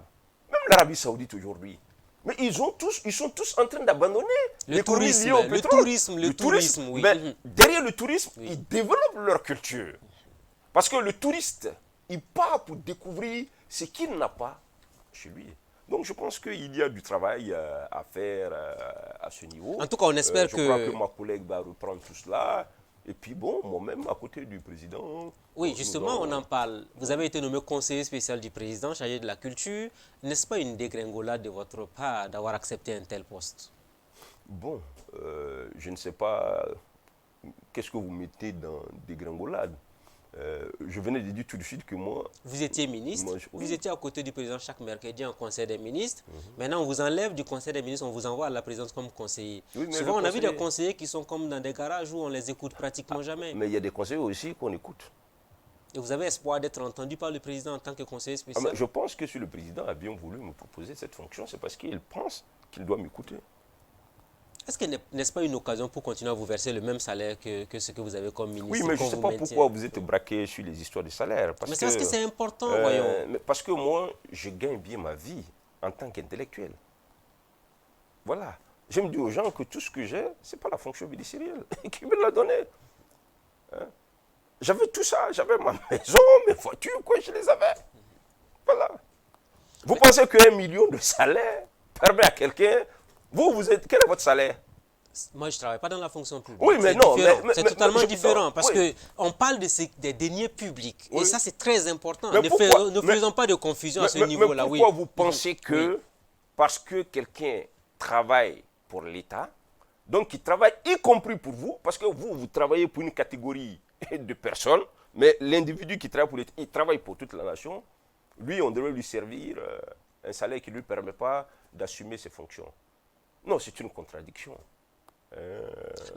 même l'Arabie Saoudite aujourd'hui. Mais ils sont tous en train d'abandonner l'économie liée au pétrole. Le tourisme, oui. Mais derrière le tourisme, ils développent leur culture. Parce que le touriste, il part pour découvrir ce qu'il n'a pas chez lui. Donc je pense qu'il y a du travail à faire à ce niveau. En tout cas, on espère je crois que ma collègue va reprendre tout cela. Et puis bon, moi-même, à côté du président... Oui, justement, on en parle. Vous avez été nommé conseiller spécial du président, chargé de la culture. N'est-ce pas une dégringolade de votre part d'avoir accepté un tel poste? Bon, je ne sais pas qu'est-ce que vous mettez dans des gringolades? Je venais de dire tout de suite que moi... Vous étiez ministre, oui. Vous étiez à côté du président chaque mercredi en conseil des ministres. Maintenant, on vous enlève du conseil des ministres, on vous envoie à la présidence comme conseiller. Oui, Souvent, on a vu des conseillers qui sont comme dans des garages où on les écoute pratiquement jamais. Mais il y a des conseillers aussi qu'on écoute. Et vous avez espoir d'être entendu par le président en tant que conseiller spécial? Je pense que si le président a bien voulu me proposer cette fonction, c'est parce qu'il pense qu'il doit m'écouter. Est-ce que n'est-ce pas une occasion pour continuer à vous verser le même salaire que ce que vous avez comme ministre? Oui, mais je ne sais pas pourquoi vous êtes braqué sur les histoires de salaire. Mais c'est parce que c'est important, voyons. Parce que moi, je gagne bien ma vie en tant qu'intellectuel. Voilà. Je me dis aux gens que tout ce que j'ai, ce n'est pas la fonction ministérielle qui me l'a donné. Hein? J'avais tout ça, j'avais ma maison, mes voitures, quoi, je les avais. Voilà. Vous pensez qu'un million de salaire permet à quelqu'un... Vous êtes... Quel est votre salaire? Moi, je ne travaille pas dans la fonction publique. Oui, mais non. C'est totalement différent parce qu'on parle des deniers publics. Oui. Et ça, c'est très important. Ne faisons pas de confusion à ce niveau-là. Pourquoi vous pensez que parce que quelqu'un travaille pour l'État, donc il travaille y compris pour vous, parce que vous travaillez pour une catégorie de personnes, mais l'individu qui travaille pour l'État, il travaille pour toute la nation, lui, on devrait lui servir un salaire qui ne lui permet pas d'assumer ses fonctions. Non, c'est une contradiction.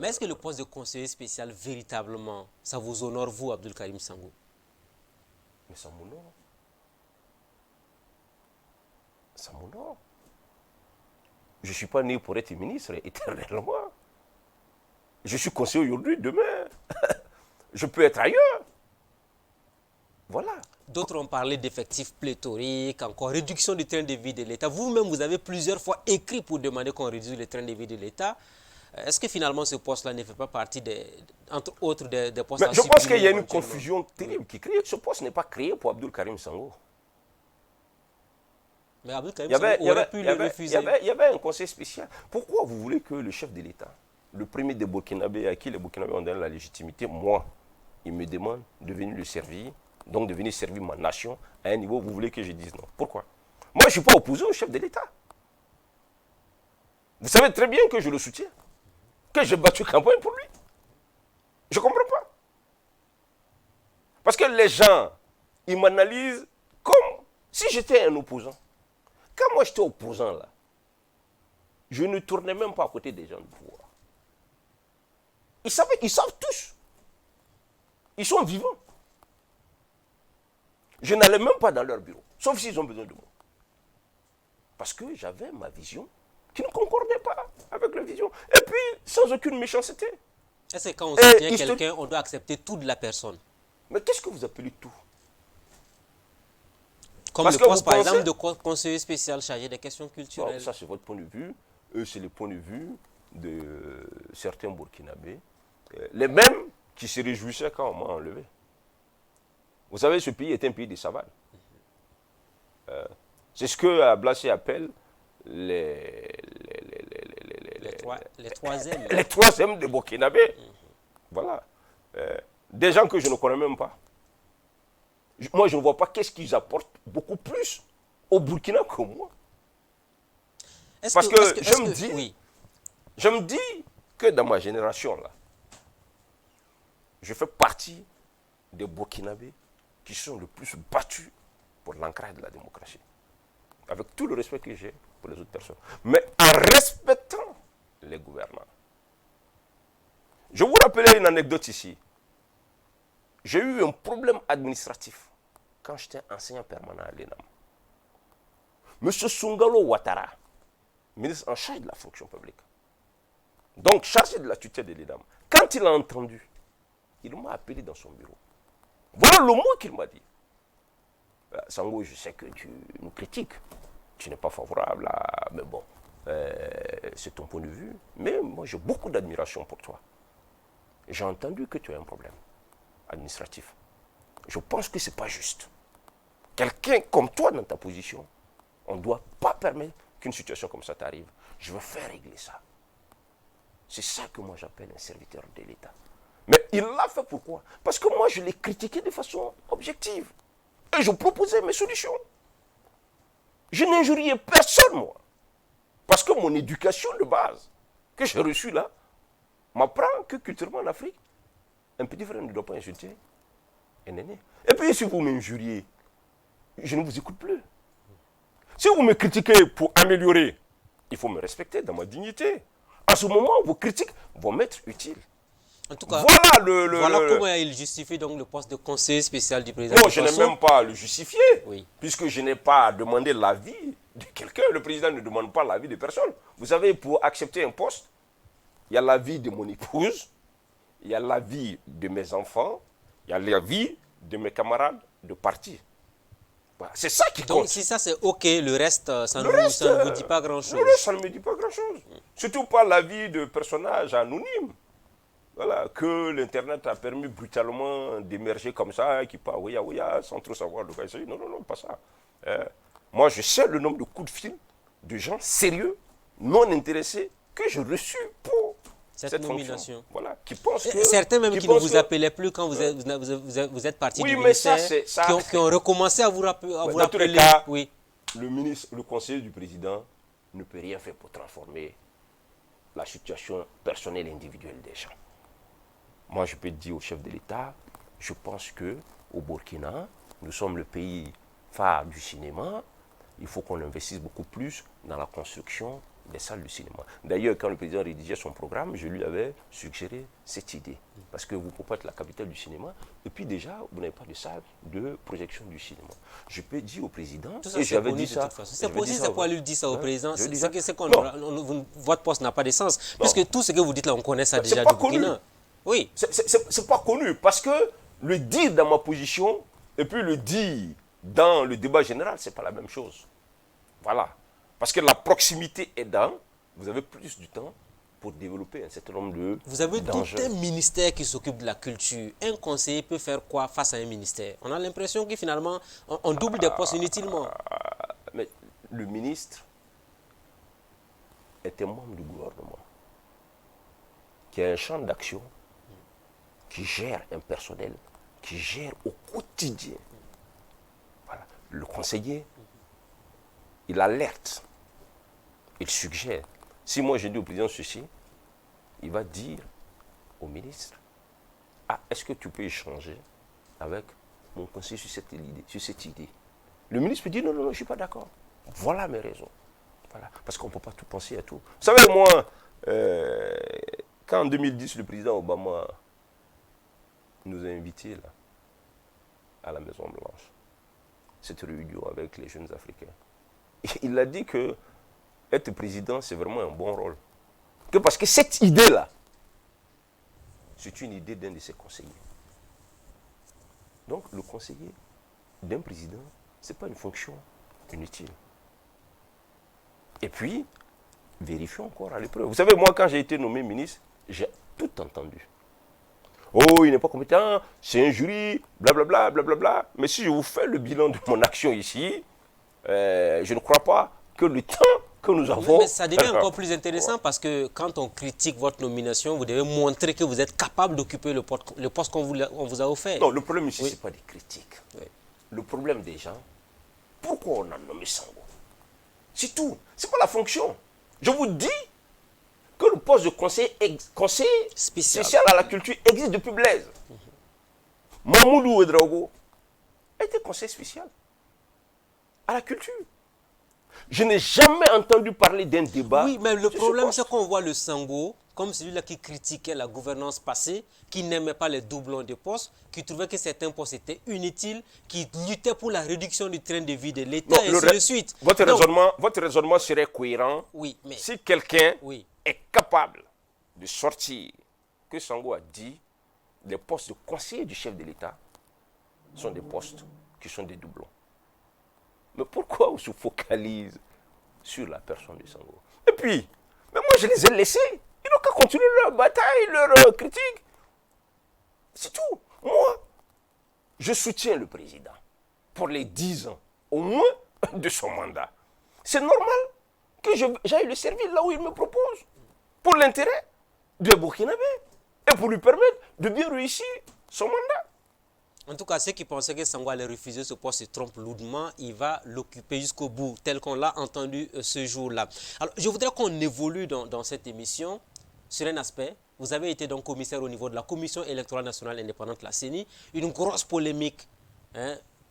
Mais est-ce que le poste de conseiller spécial, véritablement, ça vous honore, vous, Abdul Karim Sango? Mais ça m'honore. Ça m'honore. Je ne suis pas né pour être ministre éternellement. Je suis conseiller aujourd'hui, demain. Je peux être ailleurs. Voilà. D'autres ont parlé d'effectifs pléthoriques, encore réduction du train de vie de l'État. Vous-même, vous avez plusieurs fois écrit pour demander qu'on réduise le train de vie de l'État. Est-ce que finalement ce poste-là ne fait pas partie, entre autres, des postes à supprimer? Je pense qu'il y a une confusion terrible qui crée. Ce poste n'est pas créé pour Abdul Karim Sango. Mais Abdul Karim Sango aurait pu le refuser. Il y avait un conseil spécial. Pourquoi vous voulez que le chef de l'État, le premier des Burkinabés, à qui les Burkinabés ont donné la légitimité, moi, il me demande de venir le servir, donc de venir servir ma nation à un niveau, vous voulez que je dise non? Pourquoi? Moi, je ne suis pas opposé au chef de l'État. Vous savez très bien que je le soutiens, que j'ai battu campagne pour lui. Je ne comprends pas. Parce que les gens, ils m'analysent comme si j'étais un opposant. Quand moi j'étais opposant là, je ne tournais même pas à côté des gens de pouvoir. Ils savent tous. Ils sont vivants. Je n'allais même pas dans leur bureau, sauf s'ils ont besoin de moi. Parce que j'avais ma vision qui ne concordait pas avec leur vision. Et puis, sans aucune méchanceté. Est-ce que quand on soutient quelqu'un, on doit accepter tout de la personne? Mais qu'est-ce que vous appelez tout? Comme le poste, par exemple, de conseiller spécial chargé des questions culturelles. Non, ça, c'est votre point de vue. Eux, c'est le point de vue de certains Burkinabés. Les mêmes qui se réjouissaient quand on m'a enlevé. Vous savez, ce pays est un pays de savane. C'est ce que Ablassé appelle les troisièmes. Les troisièmes de Burkinabé. Voilà. Des gens que je ne connais même pas. Moi, je ne vois pas qu'est-ce qu'ils apportent beaucoup plus au Burkina que moi. Parce que je me dis que dans ma génération, là, je fais partie des Burkinabés qui sont le plus battus pour l'ancrage de la démocratie. Avec tout le respect que j'ai pour les autres personnes. Mais en respectant les gouvernants. Je vous rappelle une anecdote ici. J'ai eu un problème administratif quand j'étais enseignant permanent à l'ENAM. M. Sungalo Ouattara, ministre en charge de la fonction publique, donc chargé de la tutelle de l'ENAM, quand il a entendu, il m'a appelé dans son bureau. Voilà le mot qu'il m'a dit. Sango, je sais que tu nous critiques, tu n'es pas favorable à... Mais bon, c'est ton point de vue. Mais moi, j'ai beaucoup d'admiration pour toi. J'ai entendu que tu as un problème administratif. Je pense que ce n'est pas juste. Quelqu'un comme toi dans ta position, on ne doit pas permettre qu'une situation comme ça t'arrive. Je veux faire régler ça. C'est ça que moi j'appelle un serviteur de l'État. Mais il l'a fait pourquoi? Parce que moi je l'ai critiqué de façon objective. Et je proposais mes solutions. Je n'injuriais personne, moi. Parce que mon éducation de base, que j'ai reçue là, m'apprend que culturellement en Afrique, Un petit frère ne doit pas insulter un aîné. Et puis si vous m'injuriez, je ne vous écoute plus. Si vous me critiquez pour améliorer, il faut me respecter dans ma dignité. À ce moment, vos critiques vont m'être utiles. En tout cas, voilà comment il justifie donc le poste de conseiller spécial du président. Non, je n'ai même pas à le justifier, oui. Puisque je n'ai pas à demander l'avis de quelqu'un. Le président ne demande pas l'avis de personne. Vous savez, pour accepter un poste, il y a l'avis de mon épouse, il y a l'avis de mes enfants, il y a l'avis de mes camarades de parti. Voilà. C'est ça qui compte. Donc si ça c'est OK, le reste, ça ne vous dit pas grand-chose. Le reste, ça ne me dit pas grand-chose. Surtout pas l'avis de personnages anonymes. Voilà, que l'Internet a permis brutalement d'émerger comme ça, qui parle ouya, sans trop savoir de quoi il s'agit. Non, non, non, pas ça. Moi, je sais le nombre de coups de fil de gens sérieux, non intéressés, que j'ai reçus pour cette nomination. Fonction. Voilà, qui pensent que... Certains même qui ne vous appelaient plus quand vous êtes parti du ministère, qui ont recommencé à vous rappeler. Dans tous les cas, oui. Le conseiller du président ne peut rien faire pour transformer la situation personnelle et individuelle des gens. Moi, je peux dire au chef de l'État, je pense qu'au Burkina, nous sommes le pays phare du cinéma. Il faut qu'on investisse beaucoup plus dans la construction des salles de cinéma. D'ailleurs, quand le président rédigeait son programme, je lui avais suggéré cette idée. Parce que vous ne pouvez pas être la capitale du cinéma, et puis déjà, vous n'avez pas de salle de projection du cinéma. Je peux dire au président, et j'avais dit ça. C'est possible, c'est quoi lui dire ça au président? Votre poste n'a pas de sens. Puisque tout ce que vous dites là, on connaît ça déjà du Burkina. Oui. C'est pas connu, parce que le dire dans ma position, et puis le dire dans le débat général, ce n'est pas la même chose. Voilà. Parce que la proximité aidant, vous avez plus du temps pour développer un certain nombre de Vous avez tout un ministère qui s'occupe de la culture. Un conseiller peut faire quoi face à un ministère? On a l'impression que finalement, on double des postes inutilement. Mais le ministre est un membre du gouvernement qui a un champ d'action, qui gère un personnel, qui gère au quotidien. Voilà. Le conseiller, il alerte, il suggère. Si moi je dis au président ceci, il va dire au ministre, est-ce que tu peux échanger avec mon conseiller sur cette idée? Le ministre peut dire, non, je ne suis pas d'accord. Voilà mes raisons. Voilà. Parce qu'on ne peut pas tout penser à tout. Vous savez, moi, quand en 2010, le président Obama nous a invités là, à la Maison Blanche, cette réunion avec les jeunes Africains, il a dit que être président, c'est vraiment un bon rôle. Parce que cette idée-là, c'est une idée d'un de ses conseillers. Donc, le conseiller d'un président, ce n'est pas une fonction inutile. Et puis, vérifions encore à l'épreuve. Vous savez, moi, quand j'ai été nommé ministre, j'ai tout entendu. Oh, il n'est pas compétent, c'est un jury, blablabla, blablabla. Mais si je vous fais le bilan de mon action ici, je ne crois pas que le temps que nous avons... Mais ça devient encore plus intéressant parce que quand on critique votre nomination, vous devez montrer que vous êtes capable d'occuper le poste qu'on vous a offert. Non, le problème ici, ce n'est pas des critiques. Oui. Le problème des gens, pourquoi on a nommé Sango? C'est tout. Ce n'est pas la fonction. Je vous dis que le poste de conseiller spécial à la culture existe depuis Blaise. Mamoudou Ouedraogo était conseiller spécial à la culture. Je n'ai jamais entendu parler d'un débat. Oui, mais le problème, c'est qu'on voit le Sango comme celui-là qui critiquait la gouvernance passée, qui n'aimait pas les doublons de postes, qui trouvait que certains postes étaient inutiles, qui luttait pour la réduction du train de vie de l'État, et ainsi de suite. Votre raisonnement serait cohérent si quelqu'un est capable de sortir que Sango a dit les postes de conseiller du chef de l'État sont des postes qui sont des doublons. Mais pourquoi on se focalise sur la personne de Sango? Et puis, mais moi je les ai laissés. Ils n'ont qu'à continuer leur bataille, leur critique. C'est tout. Moi, je soutiens le président pour les 10 ans, au moins, de son mandat. C'est normal que j'aille le servir là où il me propose, pour l'intérêt des Burkinabés et pour lui permettre de bien réussir son mandat. En tout cas, ceux qui pensaient que Sango allait refuser ce poste se trompent lourdement. Il va l'occuper jusqu'au bout, tel qu'on l'a entendu ce jour-là. Alors, je voudrais qu'on évolue dans cette émission sur un aspect, Vous avez été donc commissaire au niveau de la Commission électorale nationale indépendante, la CENI. Une grosse polémique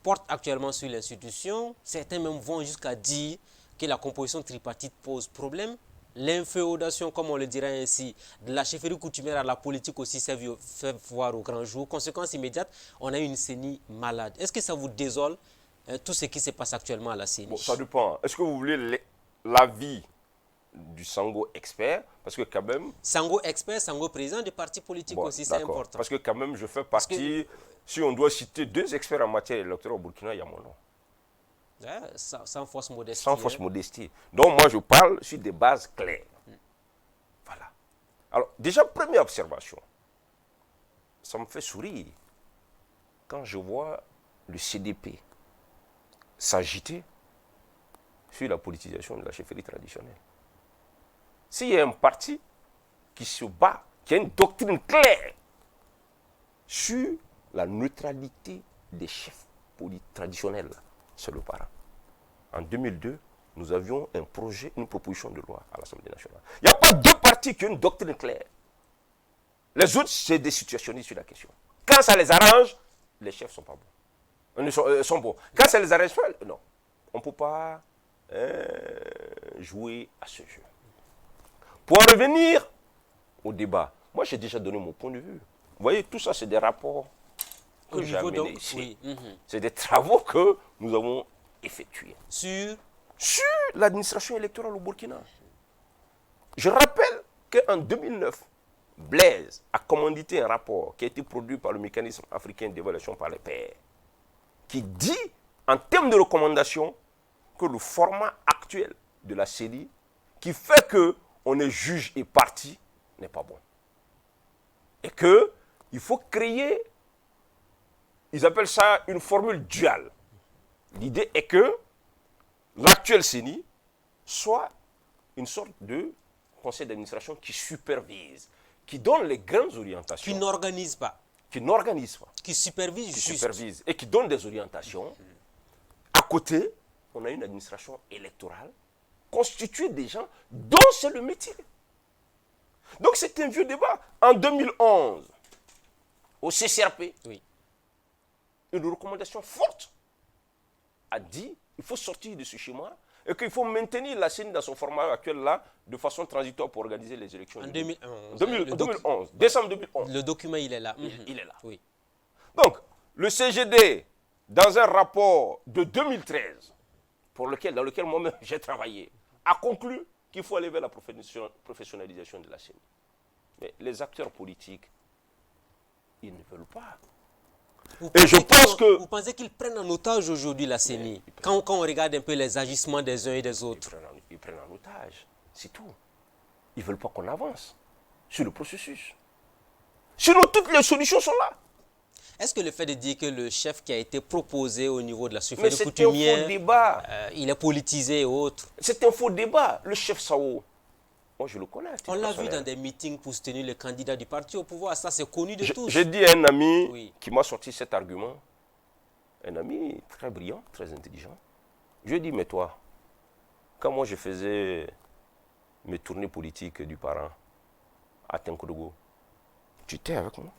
porte actuellement sur l'institution. Certains même vont jusqu'à dire que la composition tripartite pose problème. L'inféodation, comme on le dirait ainsi, de la chefferie coutumière à la politique aussi s'est fait voir au grand jour. Conséquence immédiate, on a une CENI malade. Est-ce que ça vous désole tout ce qui se passe actuellement à la CENI? Bon, ça dépend. Est-ce que vous voulez l'avis du Sango expert? Parce que quand même... Sango expert, Sango président du parti politique aussi, c'est important. Parce que quand même, je fais partie... Si on doit citer 2 experts en matière électorale au Burkina, il y a mon nom. Sans fausse modestie. Sans fausse modestie. Donc moi, je parle sur des bases claires. Voilà. Alors, déjà, première observation. Ça me fait sourire quand je vois le CDP s'agiter sur la politisation de la chefferie traditionnelle. S'il y a un parti qui se bat, qui a une doctrine claire sur la neutralité des chefs traditionnels, c'est le parent. En 2002, nous avions un projet, une proposition de loi à l'Assemblée nationale. Il n'y a pas 2 partis qui ont une doctrine claire. Les autres, c'est des situationnistes sur la question. Quand ça les arrange, les chefs sont pas bons. Sont bons. Quand ça les arrange pas, non. On ne peut pas jouer à ce jeu. Pour en revenir au débat, moi j'ai déjà donné mon point de vue. Vous voyez, tout ça, c'est des rapports que j'ai amenés ici. Oui. C'est des travaux que nous avons effectués. Sur l'administration électorale au Burkina. Je rappelle qu'en 2009, Blaise a commandité un rapport qui a été produit par le mécanisme africain d'évaluation par les pairs, qui dit, en termes de recommandations, que le format actuel de la CENI, qui fait qu'on est juge et partie, n'est pas bon. Et qu'il faut créer, ils appellent ça une formule duale. L'idée est que l'actuel CENI soit une sorte de conseil d'administration qui supervise, qui donne les grandes orientations. Qui n'organise pas. Qui n'organise pas. Qui supervise. Qui supervise et qui donne des orientations. À côté, on a une administration électorale constituée des gens dont c'est le métier. Donc c'est un vieux débat. En 2011, au CCRP, une recommandation forte a dit qu'il faut sortir de ce schéma et qu'il faut maintenir la CENI dans son format actuel là de façon transitoire pour organiser les élections. En 2011. 2011, décembre 2011. Le document, il est là. Il est là. Oui. Donc, le CGD, dans un rapport de 2013, dans lequel moi-même j'ai travaillé, a conclu qu'il faut aller vers la professionnalisation de la CENI. Mais les acteurs politiques, ils ne veulent pas. Et je pense que... Vous pensez qu'ils prennent en otage aujourd'hui la CENI? Quand on regarde un peu les agissements des uns et des autres. Ils prennent en otage, c'est tout. Ils ne veulent pas qu'on avance sur le processus. Sinon, toutes les solutions sont là. Est-ce que le fait de dire que le chef qui a été proposé au niveau de la chefferie coutumière, c'est un faux débat. Il est politisé et autres? C'est un faux débat. Le chef Sao, moi je le connais. On l'a vu dans des meetings pour soutenir le candidat du parti au pouvoir. Ça, c'est connu de tous. J'ai dit à un ami qui m'a sorti cet argument, un ami très brillant, très intelligent. Je lui ai dit, mais toi, quand moi je faisais mes tournées politiques du parent à Tenkodogo, tu étais avec moi.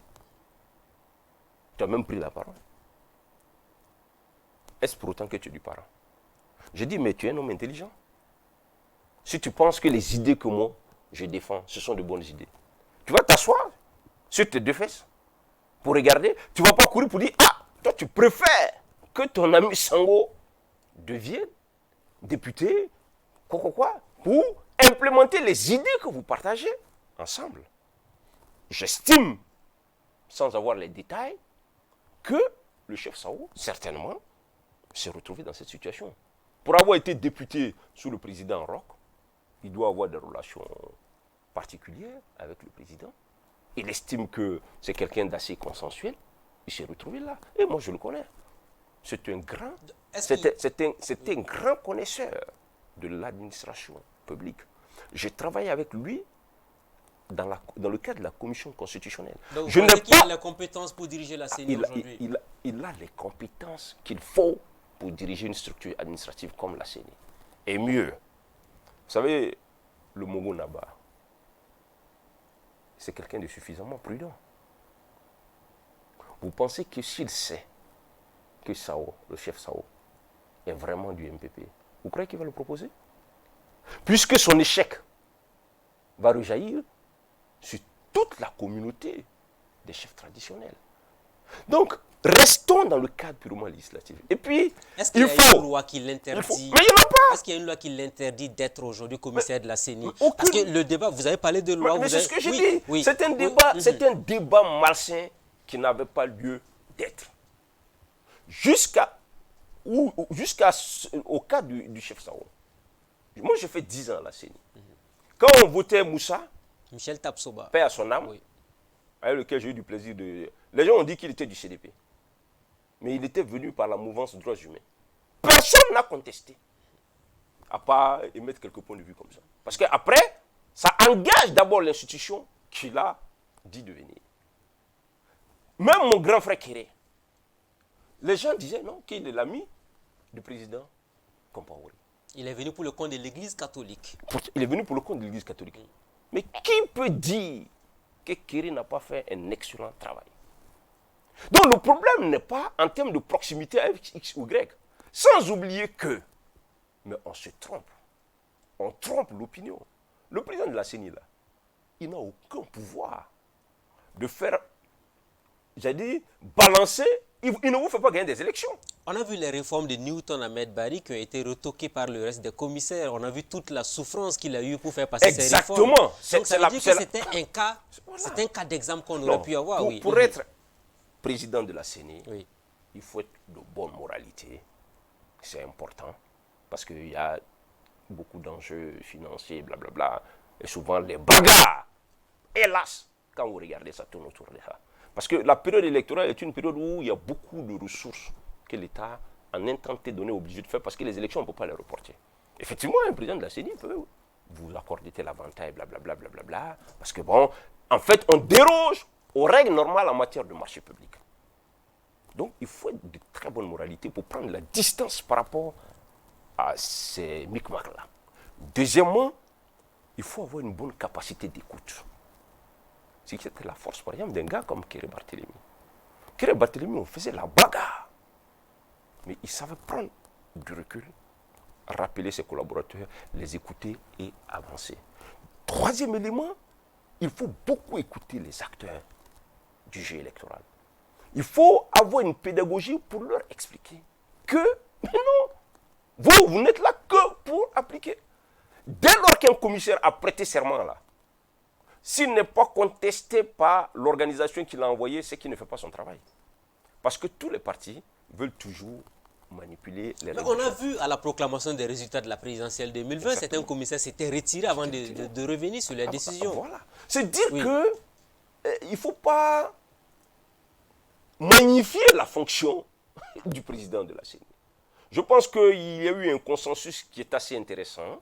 Tu as même pris la parole. Est-ce pour autant que tu es du parent? J'ai dit, mais tu es un homme intelligent. Si tu penses que les idées que moi, je défends, ce sont de bonnes idées, tu vas t'asseoir sur tes 2 fesses pour regarder. Tu ne vas pas courir pour dire, ah, toi tu préfères que ton ami Sango devienne député, quoi, pour implémenter les idées que vous partagez ensemble. J'estime, sans avoir les détails, que le chef Sao, certainement, s'est retrouvé dans cette situation. Pour avoir été député sous le président Roch, il doit avoir des relations particulières avec le président. Il estime que c'est quelqu'un d'assez consensuel. Il s'est retrouvé là. Et moi, je le connais. C'était un grand connaisseur de l'administration publique. J'ai travaillé avec lui dans le cadre de la commission constitutionnelle. Donc, je n'ai pas... qu'il a les compétences pour diriger la CENI aujourd'hui. Il a les compétences qu'il faut pour diriger une structure administrative comme la CENI. Et mieux, vous savez, le Mogo Naba, c'est quelqu'un de suffisamment prudent. Vous pensez que s'il sait que Sao, le chef Sao, est vraiment du MPP, vous croyez qu'il va le proposer? Puisque son échec va rejaillir sur toute la communauté des chefs traditionnels. Donc, restons dans le cadre purement législatif. Et puis, est-ce qu'il y a une loi qui l'interdit? Mais il n'y en a pas. Est-ce qu'il y a une loi qui l'interdit d'être aujourd'hui commissaire de la CENI? Aucune... Parce que le débat, vous avez parlé de loi. Mais c'est ce que j'ai dit. Oui. C'est un débat malsain qui n'avait pas lieu d'être. Au cas du chef Sao. Moi, j'ai fait 10 ans à la CENI. Quand on votait Moussa, Michel Tapsoba, paix à son âme, avec lequel j'ai eu du plaisir de... Les gens ont dit qu'il était du CDP. Mais il était venu par la mouvance droits humains. Personne n'a contesté. À part émettre quelques points de vue comme ça. Parce qu'après, ça engage d'abord l'institution qu'il a dit de venir. Même mon grand frère Kéré, les gens disaient non, qu'il est l'ami du président Compaoré. Il est venu pour le compte de l'Église catholique. Il est venu pour le compte de l'Église catholique. Mais qui peut dire que Kéré n'a pas fait un excellent travail? Donc le problème n'est pas en termes de proximité avec X ou Y. Sans oublier que, mais on se trompe. On trompe l'opinion. Le président de la CENI, là, il n'a aucun pouvoir de faire, j'ai dit, balancer. Il ne vous fait pas gagner des élections. On a vu les réformes de Newton Ahmed Bari qui ont été retoquées par le reste des commissaires. On a vu toute la souffrance qu'il a eue pour faire passer ces réformes. Exactement. Donc ça veut dire que c'était un cas d'exemple qu'on aurait pu avoir. Pour être président de la CENI, il faut être de bonne moralité. C'est important parce qu'il y a beaucoup d'enjeux financiers, blablabla. Et souvent les bagarres. Hélas, quand vous regardez, ça tourne autour de ça. Parce que la période électorale est une période où il y a beaucoup de ressources que l'État, en intenté donné, est obligé de faire parce que les élections, on ne peut pas les reporter. Effectivement, un président de la CENI peut vous accorder tel avantage, blablabla, blablabla. Parce que bon, en fait, on déroge aux règles normales en matière de marché public. Donc, il faut être de très bonne moralité pour prendre la distance par rapport à ces micmacs-là. Deuxièmement, il faut avoir une bonne capacité d'écoute. C'était la force, par exemple, d'un gars comme Kéré Barthélemy. Kéré Barthélemy, on faisait la bagarre. Mais il savait prendre du recul, rappeler ses collaborateurs, les écouter et avancer. Troisième élément, il faut beaucoup écouter les acteurs du jeu électoral. Il faut avoir une pédagogie pour leur expliquer que, mais non, vous n'êtes là que pour appliquer. Dès lors qu'un commissaire a prêté serment là, s'il n'est pas contesté par l'organisation qui l'a envoyé, c'est qu'il ne fait pas son travail. Parce que tous les partis veulent toujours manipuler les règles. On a vu à la proclamation des résultats de la présidentielle 2020, certains commissaires s'étaient retirés avant de revenir sur les décisions. Voilà. C'est dire que il ne faut pas magnifier la fonction du président de la CENI. Je pense qu'il y a eu un consensus qui est assez intéressant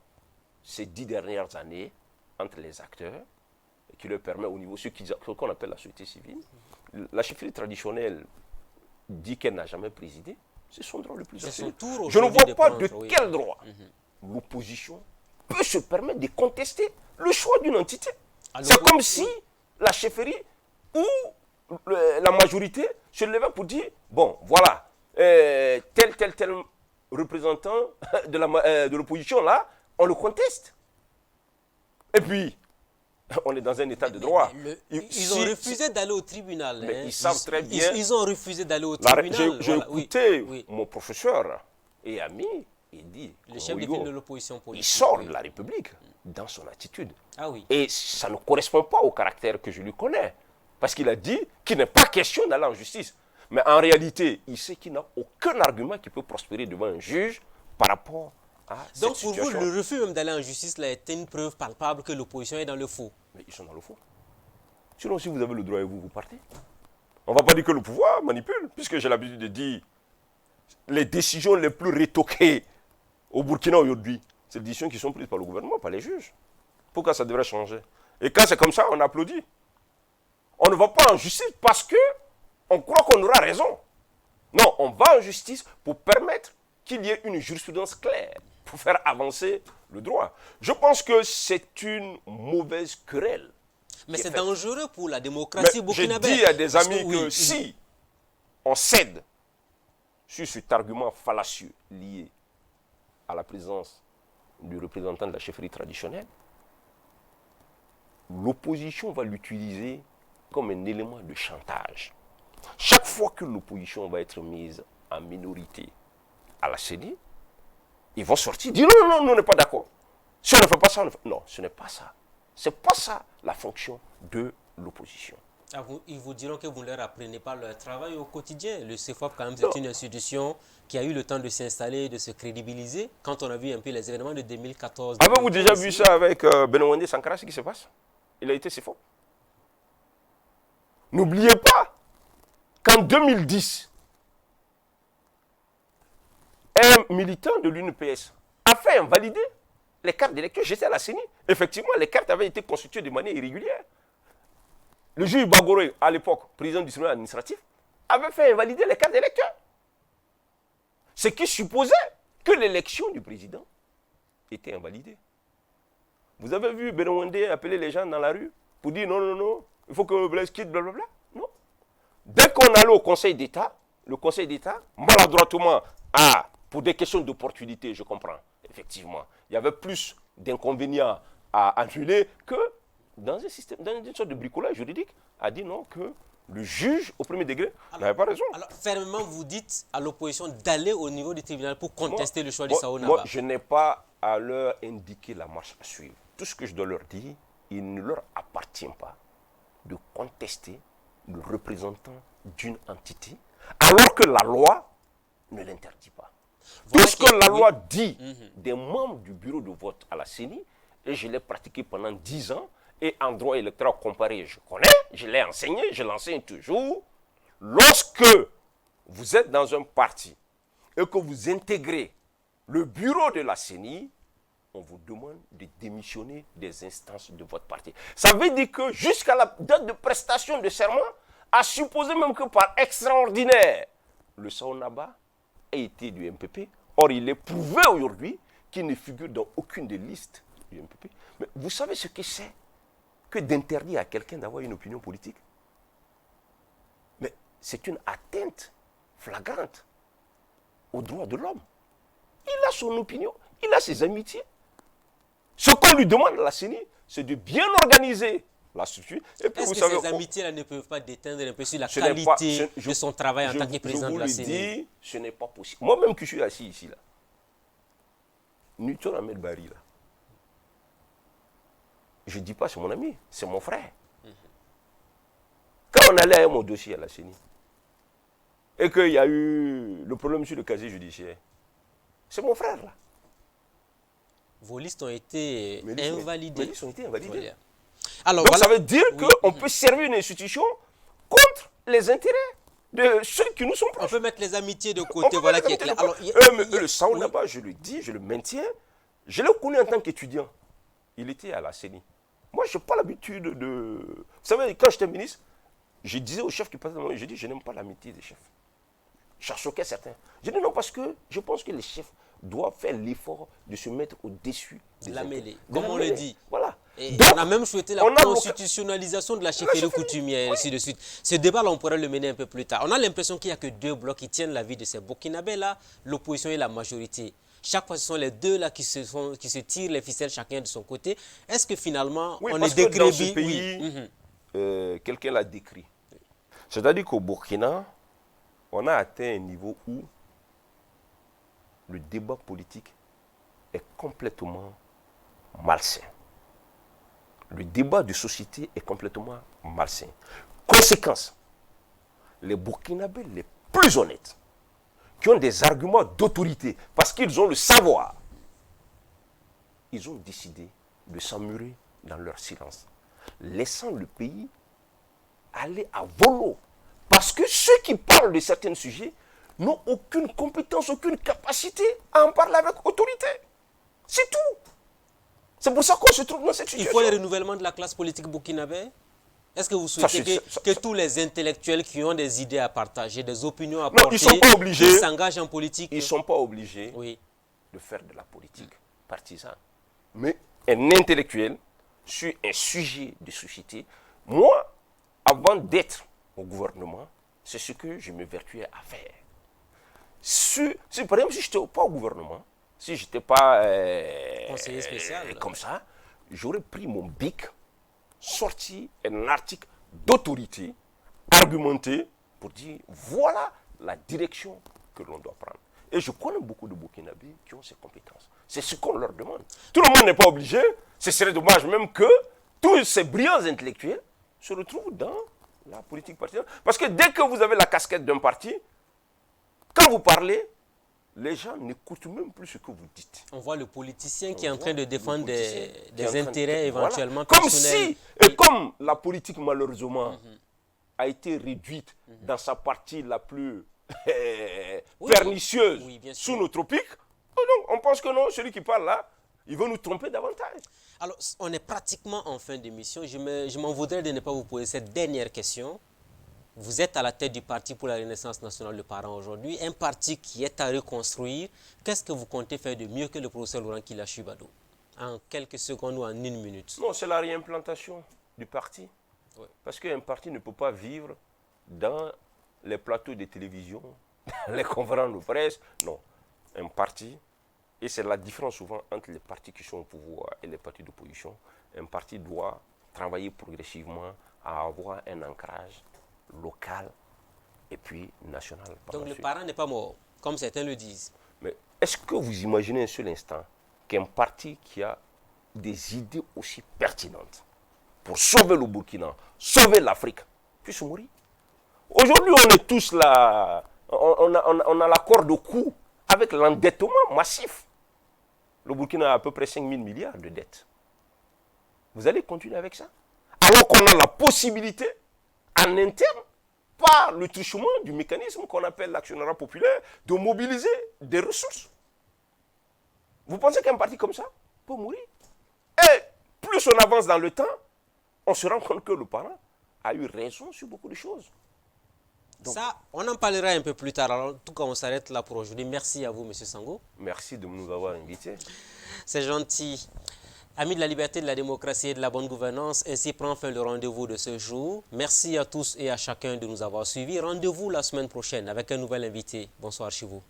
ces 10 dernières années entre les acteurs, qui leur permet au niveau, ce qu'on appelle la société civile. La chefferie traditionnelle dit qu'elle n'a jamais présidé. C'est son droit le plus absolu. Je ne vois pas de quel droit l'opposition peut se permettre de contester le choix d'une entité. C'est comme si la chefferie ou la majorité se levait pour dire, bon, voilà, tel représentant de l'opposition là, on le conteste. Et puis, on est dans un état de droit. Ils ont refusé d'aller au tribunal. Mais ils savent très bien. Ils ont refusé d'aller au tribunal. J'ai écouté mon professeur et ami, il dit, le chef de l'opposition politique. Il sort de la République dans son attitude. Ah oui. Et ça ne correspond pas au caractère que je lui connais. Parce qu'il a dit qu'il n'est pas question d'aller en justice. Mais en réalité, il sait qu'il n'a aucun argument qui peut prospérer devant un juge par rapport à cette situation. Donc pour vous, le refus même d'aller en justice là, est une preuve palpable que l'opposition est dans le faux. Mais ils sont dans le faux. Sinon, si vous avez le droit et vous partez. On ne va pas dire que le pouvoir manipule, puisque j'ai l'habitude de dire les décisions les plus rétoquées au Burkina aujourd'hui, c'est les décisions qui sont prises par le gouvernement, par les juges. Pourquoi ça devrait changer? Et quand c'est comme ça, on applaudit. On ne va pas en justice parce qu'on croit qu'on aura raison. Non, on va en justice pour permettre qu'il y ait une jurisprudence claire, pour faire avancer le droit. Je pense que c'est une mauvaise querelle. Mais c'est dangereux pour la démocratie burkinabé. J'ai dit à des amis que si on cède sur cet argument fallacieux lié à la présence du représentant de la chefferie traditionnelle, l'opposition va l'utiliser comme un élément de chantage. Chaque fois que l'opposition va être mise en minorité à la CENI, ils vont sortir, dire non, non, non, on n'est pas d'accord. Si on ne fait pas ça, on ne fait... Non, ce n'est pas ça. Ce n'est pas ça la fonction de l'opposition. Ils vous diront que vous ne leur apprenez pas leur travail au quotidien. Le CEFOP, quand même, c'est une institution qui a eu le temps de s'installer, de se crédibiliser. Quand on a vu un peu les événements de 2014. Avez-vous déjà vu ça avec Benouende Sankara, ce qui se passe? Il a été CEFOP. N'oubliez pas qu'en 2010, un militant de l'UNPS a fait invalider les cartes d'électeurs. J'étais à la CENI. Effectivement, les cartes avaient été constituées de manière irrégulière. Le juge Bagoré, à l'époque, président du tribunal administratif, avait fait invalider les cartes d'électeurs. Ce qui supposait que l'élection du président était invalidée. Vous avez vu Benouende appeler les gens dans la rue pour dire non, non, non, il faut que Blaise quitte, blablabla. Non. Dès qu'on allait au Conseil d'État, le Conseil d'État, maladroitement, pour des questions d'opportunité, je comprends, effectivement, il y avait plus d'inconvénients à annuler que dans un système, dans une sorte de bricolage juridique, a dit non, que le juge, au premier degré, n'avait pas raison. Alors, fermement, vous dites à l'opposition d'aller au niveau du tribunal pour contester le choix du Sao-Naba. Moi, je n'ai pas à leur indiquer la marche à suivre. Tout ce que je dois leur dire, il ne leur appartient pas de contester le représentant d'une entité, alors que la loi ne l'interdit pas. Voilà tout ce que la loi dit des membres du bureau de vote à la CENI, et je l'ai pratiqué pendant 10 ans, et en droit électoral comparé, je connais, je l'ai enseigné, je l'enseigne toujours. Lorsque vous êtes dans un parti et que vous intégrez le bureau de la CENI, on vous demande de démissionner des instances de votre parti. Ça veut dire que jusqu'à la date de prestation de serment, à supposer même que par extraordinaire, le Sao-Naba a été du MPP. Or, il est prouvé aujourd'hui qu'il ne figure dans aucune des listes du MPP. Mais vous savez ce que c'est que d'interdire à quelqu'un d'avoir une opinion politique? Mais c'est une atteinte flagrante aux droits de l'homme. Il a son opinion, il a ses amitiés. Ce qu'on lui demande à la CENI, c'est de bien organiser la structure. Est-ce que ces amitiés-là ne peuvent pas déteindre un peu sur la qualité de son travail en tant que président de la CENI? Je vous le dis, ce n'est pas possible. Moi-même qui suis assis ici, là, Newton Ahmed Bari, là, je ne dis pas c'est mon ami, c'est mon frère. Quand on allait à mon dossier à la CENI, et qu'il y a eu le problème sur le casier judiciaire, c'est mon frère, là. Vos listes ont été invalidées. Mes listes ont été invalidées. Voilà. Alors, donc voilà. Ça veut dire qu'on peut servir une institution contre les intérêts de ceux qui nous sont proches. On peut mettre les amitiés de côté, voilà qui est clair. Alors, le Sao-Naba, je le dis, je le maintiens, je l'ai connu en tant qu'étudiant. Il était à la CENI. Moi, je n'ai pas l'habitude de... Vous savez, quand j'étais ministre, je disais au chef qui passait devant moi, je dis, je n'aime pas l'amitié des chefs. Ça choquait certains. Je dis non, parce que je pense que les chefs doivent faire l'effort de se mettre au-dessus de la mêlée, comme on le dit. Voilà. Et donc, on a même souhaité la constitutionnalisation de la chefferie coutumière, et ainsi de suite. Ce débat-là, on pourrait le mener un peu plus tard. On a l'impression qu'il n'y a que deux blocs qui tiennent la vie de ces Burkinabés-là, l'opposition et la majorité. Chaque fois, ce sont les deux là qui se tirent les ficelles chacun de son côté. Est-ce que finalement, on est dégrébé? Dans ce pays, quelqu'un l'a décrit. C'est-à-dire qu'au Burkina, on a atteint un niveau où le débat politique est complètement malsain. Le débat de société est complètement malsain. Conséquence, les Burkinabés les plus honnêtes, qui ont des arguments d'autorité, parce qu'ils ont le savoir, ils ont décidé de s'emmurer dans leur silence, laissant le pays aller à volo. Parce que ceux qui parlent de certains sujets n'ont aucune compétence, aucune capacité à en parler avec autorité. C'est tout. C'est pour ça qu'on se trouve dans cette situation. Il faut le renouvellement de la classe politique burkinabé. Est-ce que vous souhaitez que tous les intellectuels qui ont des idées à partager, des opinions à porter, ils sont pas obligés, qui s'engagent en politique? Ils ne sont pas obligés de faire de la politique partisane. Mais un intellectuel sur un sujet de société, moi, avant d'être au gouvernement, c'est ce que je me vertuais à faire. Par exemple, si je n'étais pas au gouvernement, si je n'étais pas conseiller spécial, comme ça, j'aurais pris mon bic, sorti un article d'autorité, argumenté, pour dire voilà la direction que l'on doit prendre. Et je connais beaucoup de Burkinabés qui ont ces compétences. C'est ce qu'on leur demande. Tout le monde n'est pas obligé. Ce serait dommage même que tous ces brillants intellectuels se retrouvent dans la politique partisane. Parce que dès que vous avez la casquette d'un parti, quand vous parlez, les gens n'écoutent même plus ce que vous dites. On voit le politicien qui est en train de défendre des intérêts intérêts éventuellement personnels. Comme si, comme la politique malheureusement a été réduite dans sa partie la plus pernicieuse sous nos tropiques, donc on pense que non, celui qui parle là, il veut nous tromper davantage. Alors, on est pratiquement en fin d'émission. Je m'en voudrais de ne pas vous poser cette dernière question. Vous êtes à la tête du Parti pour la Renaissance nationale Le Parent aujourd'hui, un parti qui est à reconstruire. Qu'est-ce que vous comptez faire de mieux que le professeur Laurent Kila Chubado? En quelques secondes ou en une minute. Non, c'est la réimplantation du parti. Ouais. Parce qu'un parti ne peut pas vivre dans les plateaux de télévision, les conférences de presse. Non, un parti, et c'est la différence souvent entre les partis qui sont au pouvoir et les partis d'opposition, un parti doit travailler progressivement à avoir un ancrage local et puis national. Donc le parent n'est pas mort, comme certains le disent. Mais est-ce que vous imaginez un seul instant qu'un parti qui a des idées aussi pertinentes pour sauver le Burkina, sauver l'Afrique, puisse mourir? Aujourd'hui, on est tous là, on a la corde au cou avec l'endettement massif. Le Burkina a à peu près 5 000 milliards de dettes. Vous allez continuer avec ça? Alors qu'on a la possibilité, en interne, par le truchement du mécanisme qu'on appelle l'actionnariat populaire, de mobiliser des ressources. Vous pensez qu'un parti comme ça peut mourir? Et plus on avance dans le temps, on se rend compte que le parent a eu raison sur beaucoup de choses. Donc, ça, on en parlera un peu plus tard. Alors, en tout cas, on s'arrête là pour aujourd'hui. Merci à vous, M. Sango. Merci de nous avoir invités. C'est gentil. Amis de la liberté, de la démocratie et de la bonne gouvernance, ainsi prend fin le rendez-vous de ce jour. Merci à tous et à chacun de nous avoir suivis. Rendez-vous la semaine prochaine avec un nouvel invité. Bonsoir chez vous.